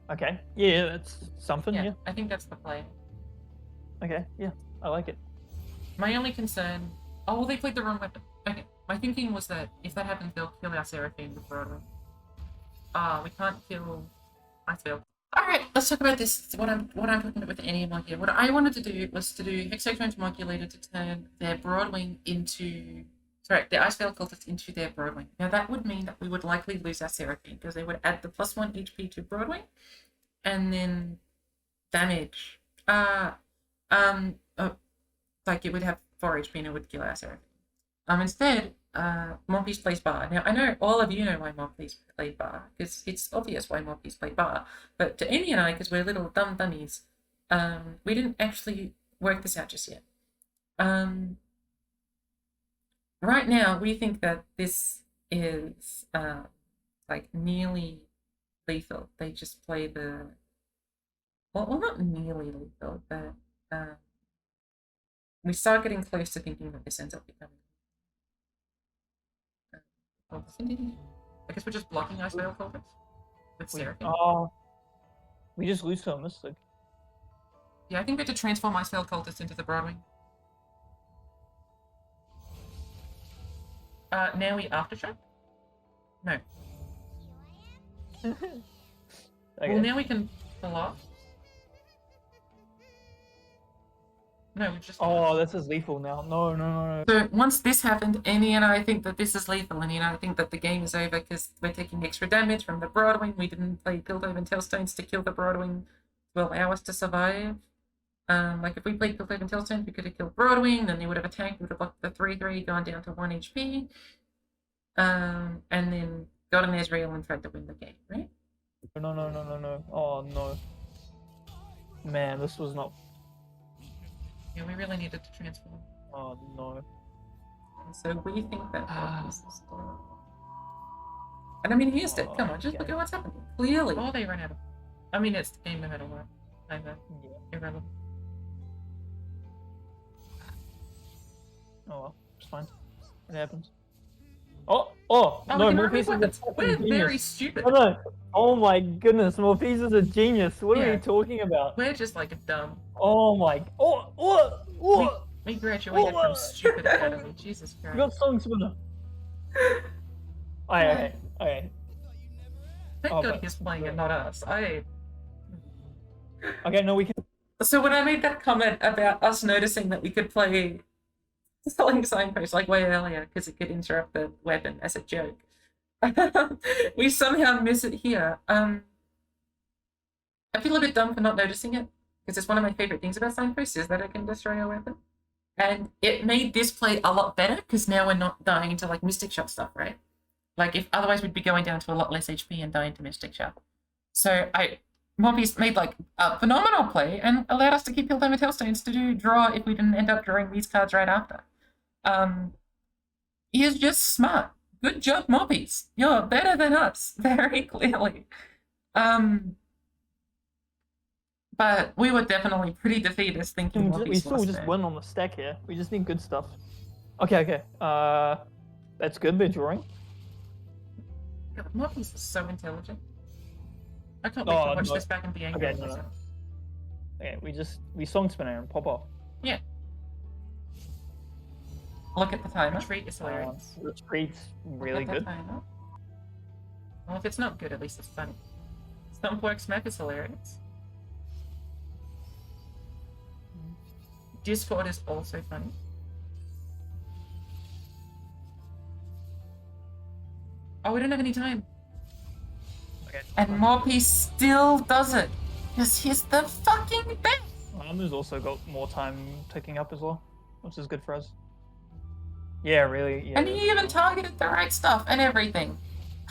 Okay. Yeah, that's something. Yeah, Yeah. I think that's the play. Okay. Yeah, I like it. My only concern... Oh, well, they played the wrong weapon. Okay, my thinking was that if that happens, they'll kill our Seraphine with Broadway. We can't kill Icevale. Alright, let's talk about this. What I'm talking about with the anymore here. What I wanted to do was to do Hexagon's Modulator to turn their Broadwing into... Sorry, the Icevale Cultist into their Broadwing. Now that would mean that we would likely lose our Seraphine, because they would add the +1 HP to Broadwing, and then Damage. Like it would have 4 HP and it would kill our Seraphine. Instead, Morpice plays bar. Now, I know all of you know why Morpice played bar, because it's obvious why Morpice played bar. But to Amy and I, because we're little dumb dummies, we didn't actually work this out just yet. Right now, we think that this is like nearly lethal. They just play the... Well, not nearly lethal, but we start getting close to thinking that this ends up becoming... I guess we're just blocking our spell cultists with Seraphine. Oh, we just lose to a Mystic. Yeah, I think we have to transform my spell cultist into the Broadwing. Now we aftershock? No. Okay. Well, now we can pull off. No, we just... Oh, this is lethal now. No, no, no, no. So once this happened, Annie and I think that this is lethal, and I think that the game is over because we're taking extra damage from the Broadwing. We didn't play Piltover Tailstones to kill the Broadwing to allow us to survive. Like if we played Piltover Tailstones, we could have killed Broadwing, then they would have attacked, we would have blocked the 3/3, gone down to 1 HP, and then got an Ezreal and tried to win the game, right? No, no, no, no, no. Oh, no. Man, this was not... Yeah, we really needed to transform. Oh, no. And so we think that Morpice is still... And I mean, he is dead. Come on, just look at what's happening. Clearly. Oh, they ran out of... I mean, it's the game no matter what. Kind of irrelevant. Oh, well. It's fine. It happens. Oh, no, Morpice is a We're genius. very stupid. Oh, no. Oh my goodness, Morpice is a genius. What are Yeah. you talking about? We're just like a dumb. Oh my... We graduated from stupid academy. Jesus We Christ. got Song Spinner. Okay. Thank Oh, God but- he's playing and not us. Okay, no, we can... So when I made that comment about us noticing that we could play selling signposts like way earlier because it could interrupt the weapon as a joke, we somehow miss it here. I feel a bit dumb for not noticing it because it's one of my favorite things about signposts is that it can destroy a weapon. And it made this play a lot better because now we're not dying into like Mystic Shot stuff, right? Like if otherwise we'd be going down to a lot less HP and dying to Mystic Shot. So Morpice made like a phenomenal play and allowed us to keep Piltover Tailstones to do draw if we didn't end up drawing these cards right after. He is just smart. Good job, Morpice. You're better than us, very clearly. But we were definitely pretty defeatist thinking Morpice We still was just there. win on the stack here. We just need good stuff. Okay. That's good, they're drawing. God, Morpice is so intelligent. I can't wait to watch this back and be angry at myself. Okay, we Song Spinner and pop off. Yeah. Look at the timer. Retreat is hilarious. Retreat's really Look at good. the timer. Well, if it's not good, at least it's funny. Stumpwork Smack is hilarious. Discord is also funny. Oh, we don't have any time. Okay. And Morpice still does it. Because he's the fucking best. Armor's also got more time ticking up as well, which is good for us. Yeah, really. Yeah. And he even targeted the right stuff and everything.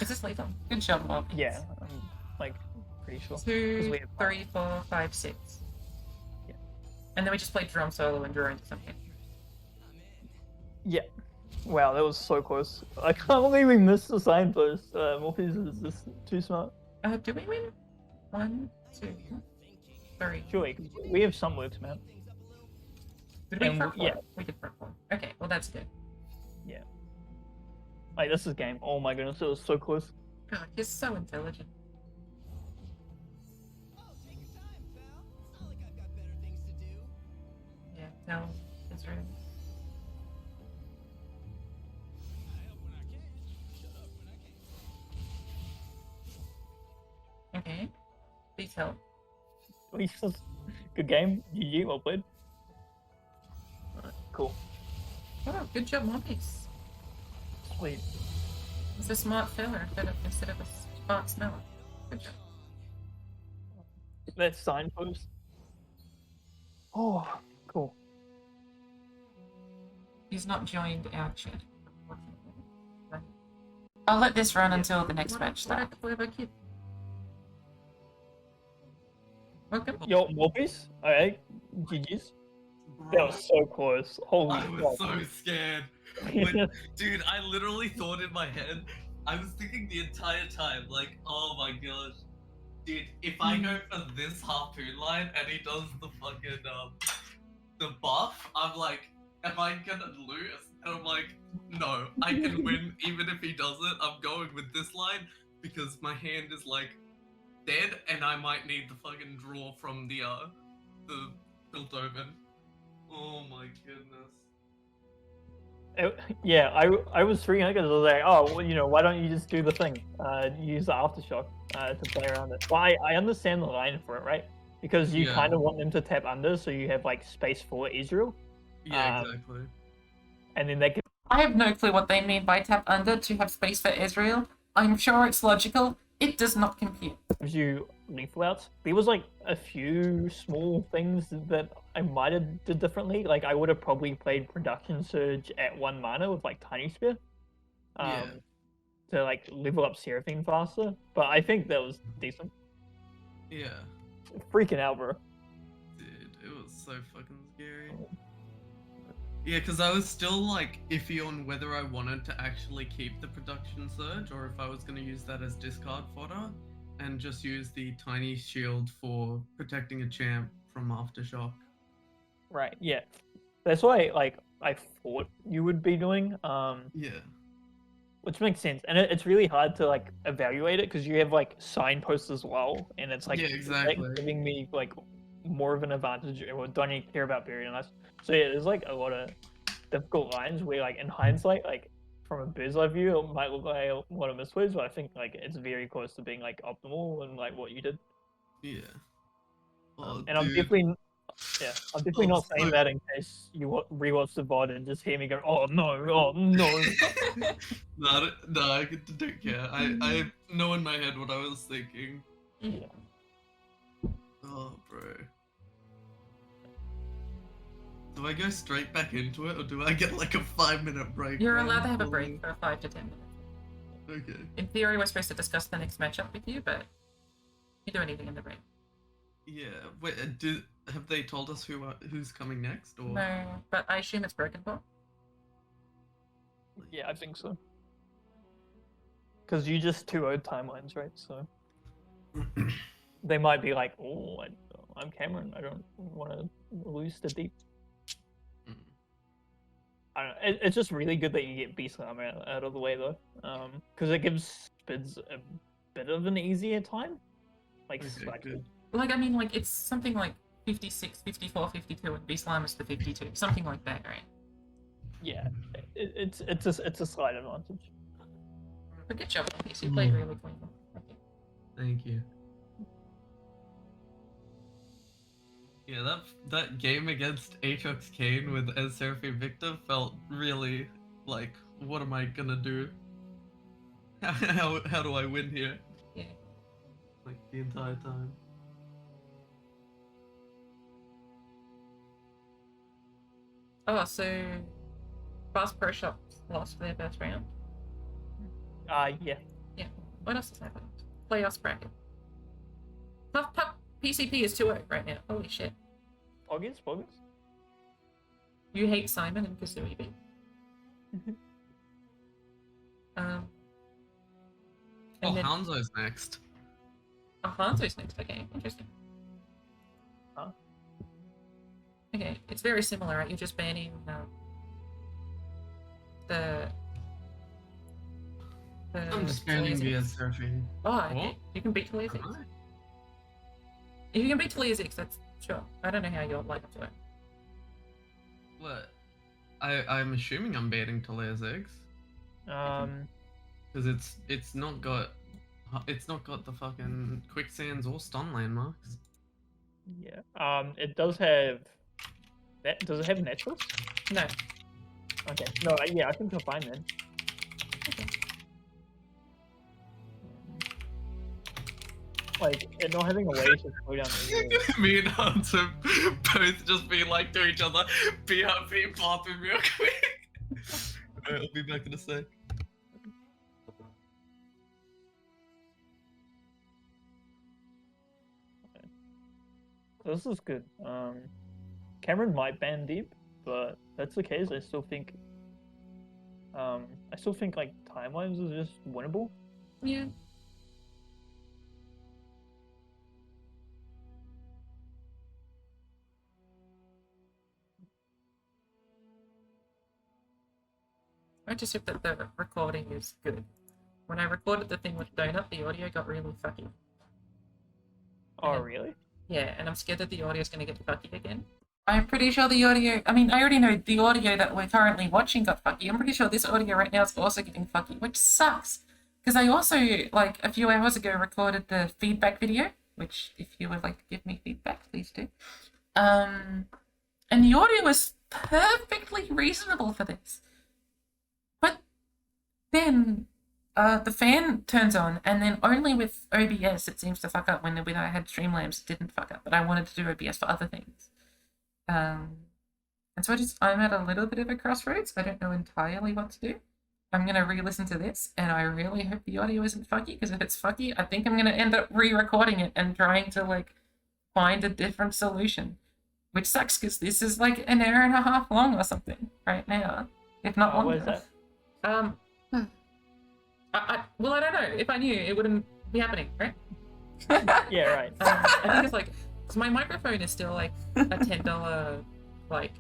Is this lethal? Good job, Morpice. Yeah, I'm like pretty sure. 2, we have 3, 4, 5, 6. Yeah. And then we just played drum solo and drew into something. Yeah. Wow, that was so close. I can't believe we missed the signpost. Morpice is just too smart. Do we win? 1, 2, 3. Surely, 'cause we have some moves, man. Did we And front yeah. four? We did front four. Okay, well that's good. Yeah. Like, this is game. Oh my goodness, it was so close. God, you're so intelligent. Oh, take your time, pal. It's not like I've got better things to do. Yeah, no, it's right. I help when I can. Shut up when I can. Okay. Please help. Good game. GG, well played. Cool. Oh, good job, Morpice. Sweet. He's a smart filler instead of a smart smeller. Good job. That signpost Oh, cool. He's not joined our chat. I'll let this run until the next match starts. What about you? Welcome. Yo, Morpice? Alright, GG's. That was so close. Holy I was so scared. When, dude, I literally thought in my head, I was thinking the entire time, like, oh my gosh. Dude, if I go for this harpoon line and he does the fucking, the buff, I'm like, am I gonna lose? And I'm like, no, I can win even if he does it. I'm going with this line because my hand is like dead and I might need the fucking draw from the Piltover. Oh my goodness. Yeah, I was freaking out because I was like, oh, well, you know, why don't you just do the thing? Use the aftershock to play around it. Well, I understand the line for it, right? Because you kind of want them to tap under, so you have like space for Israel. Yeah, exactly. And then they can. I have no clue what they mean by tap under to have space for Israel. I'm sure it's logical. It does not compute. Gives you lethal outs. There was like a few small things that I might have did differently. Like I would have probably played Production Surge at 1 mana with like Tiny Spear. To like level up Seraphine faster. But I think that was decent. Yeah. Freaking out, bro. Dude, it was so fucking scary. Yeah, because I was still like iffy on whether I wanted to actually keep the Production Surge or if I was going to use that as discard fodder and just use the tiny shield for protecting a champ from Aftershock. Right, yeah. That's why like I thought you would be doing. Yeah. Which makes sense. And it's really hard to like evaluate it because you have like signposts as well, and it's like, yeah, exactly. giving me like more of an advantage or don't even care about burying us. So yeah, there's like a lot of difficult lines where like in hindsight, like from a bird's eye view, it might look like a lot of misplays, but I think like it's very close to being like optimal and like what you did. Yeah. Oh, and I'm dude. definitely not saying so- that in case you rewatch the VOD and just hear me go, oh no. No, I don't care. I know in my head what I was thinking. Yeah. Oh, bro. Do I go straight back into it, or do I get like a 5-minute break? You're man? allowed to have a break for 5 to 10 minutes. Okay. In theory, we're supposed to discuss the next matchup with you, but you do anything in the break. Yeah. Wait. Have they told us who's coming next, or? No, but I assume it's Broken Ball. Yeah, I think so. Because you just 2-0 timelines, right? So they might be like, oh, I'm Cameron. I don't want to lose to deep. I don't know. It's just really good that you get BeastLlama out of the way, though. Because it gives Spidz a bit of an easier time. Like, Okay, slightly. good. Like, I mean, like, it's something like 56, 54, 52, and BeastLlama's the 52. Something like that, right? Yeah, it's a slight advantage. But good job, Morpice. You played really clean. Thank you. Yeah, that game against Aatrox Kayn with as Seraphine Victor felt really like, what am I gonna do? How do I win here? Yeah. Like the entire time. Oh, so Fast Pro Shop lost their first round. Yeah. Yeah. What else has happened? Playoffs bracket. Puff PCP is 2-0 right now. Holy shit. Poggers? You hate Simon and Kasui B. Oh, and then Hanzo's next. Hanzo's next. Okay, interesting. Huh? Okay, it's very similar, right? You're just banning the I'm just banning the as Seraphine. Oh, okay. What? You can beat Talia 6. Am I? If you can beat Talia 6, that's sure. I don't know how you're like to it. What? I'm assuming I'm banning Talia's eggs. Because it's not got the fucking quicksands or stun landmarks. Yeah. It does have. Does it have naturals? No. Okay. No. Yeah, I think you're fine then. Okay. like it not having a way to slow down the Me and Hunter both just being like to each other, be bathroom real quick. Alright, I'll be back in a sec. This is good. Cameron might ban deep, but if that's the case. I still think like timelines is just winnable. Yeah. I just hope that the recording is good. When I recorded the thing with Donut, the audio got really fucky. Oh, Yeah. really? Yeah, and I'm scared that the audio is going to get fucky again. I'm pretty sure the audio, I mean, I already know the audio that we're currently watching got fucky. I'm pretty sure this audio right now is also getting fucky, which sucks. Because I also, like, a few hours ago recorded the feedback video, which if you would like to give me feedback, please do. And the audio was perfectly reasonable for this. But then the fan turns on, and then only with OBS it seems to fuck up. When I had Streamlabs, it didn't fuck up, but I wanted to do OBS for other things. And so I'm at a little bit of a crossroads. I don't know entirely what to do. I'm going to re-listen to this, and I really hope the audio isn't fucky, because if it's fucky, I think I'm going to end up re-recording it and trying to, like, find a different solution. Which sucks, because this is, like, an hour and a half long or something right now. If not longer. What is that? Well, I don't know. If I knew, it wouldn't be happening, right? Yeah, right. I think it's like, because my microphone is still like a $10, like,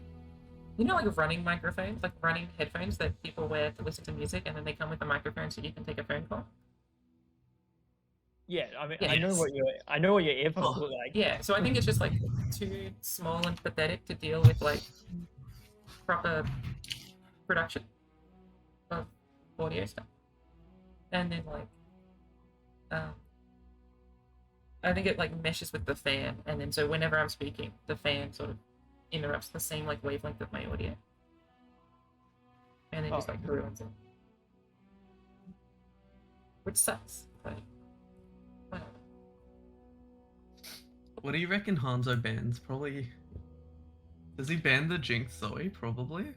you know, like running microphones, like running headphones that people wear to listen to music, and then they come with a microphone so you can take a phone call. Yeah, I mean, Yes. I know what your earphones look like. Yeah, so I think it's just like too small and pathetic to deal with like proper production of audio stuff. And then like, I think it like meshes with the fan, and then so whenever I'm speaking, the fan sort of interrupts the same like wavelength of my audio, and then just like ruins it, which sucks. But whatever. What do you reckon Hanzo bans? Probably. Does he ban the Jinx Zoe? Probably.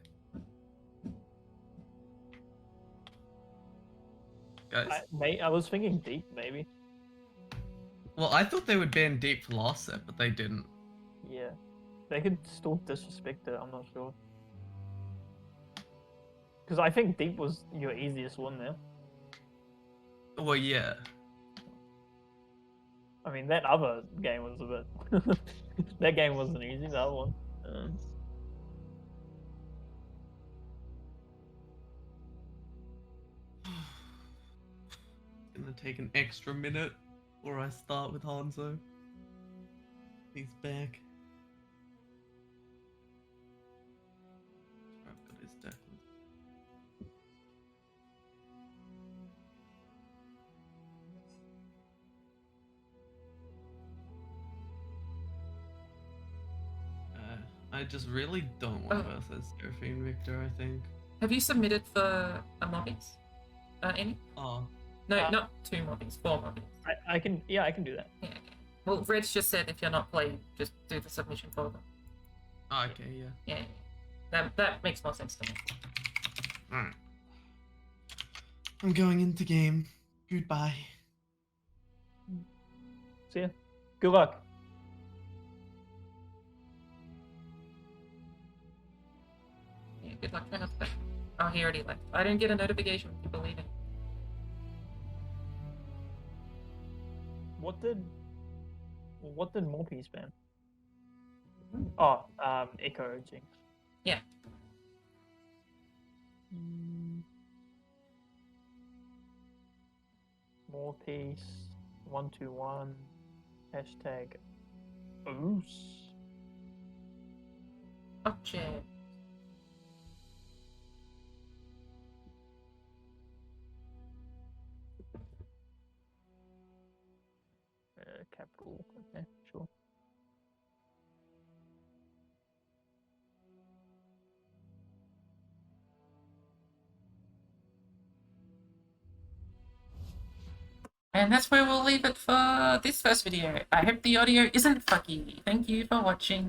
Guys. I was thinking deep, maybe. Well, I thought they would ban Deep for last set, but they didn't. Yeah, they could still disrespect it. I'm not sure. Because I think deep was your easiest one there. Well, yeah. I mean, that other game was a bit. That game wasn't easy. The other one. It's gonna take an extra minute before I start with Hanzo. He's back. I've got his deck list. I just really don't want to versus Seraphine Victor, I think. Have you submitted for a Morpice? Any? Oh. No, not 2 Morpice, 4 Morpice. I can do that. Yeah, okay. Well, Red's just said if you're not playing, just do the submission for them. Oh, okay, yeah. Yeah. That makes more sense to me. Alright. I'm going into game. Goodbye. See ya. Good luck. Yeah, good luck trying not to. Oh, he already left. I didn't get a notification with people leaving. What did Morpice ban? Oh, Echo Jinx. Yeah. Morpice 121 hashtag OCE. Object. Capital. Okay, sure. And that's where we'll leave it for this first video. I hope the audio isn't fucky. Thank you for watching.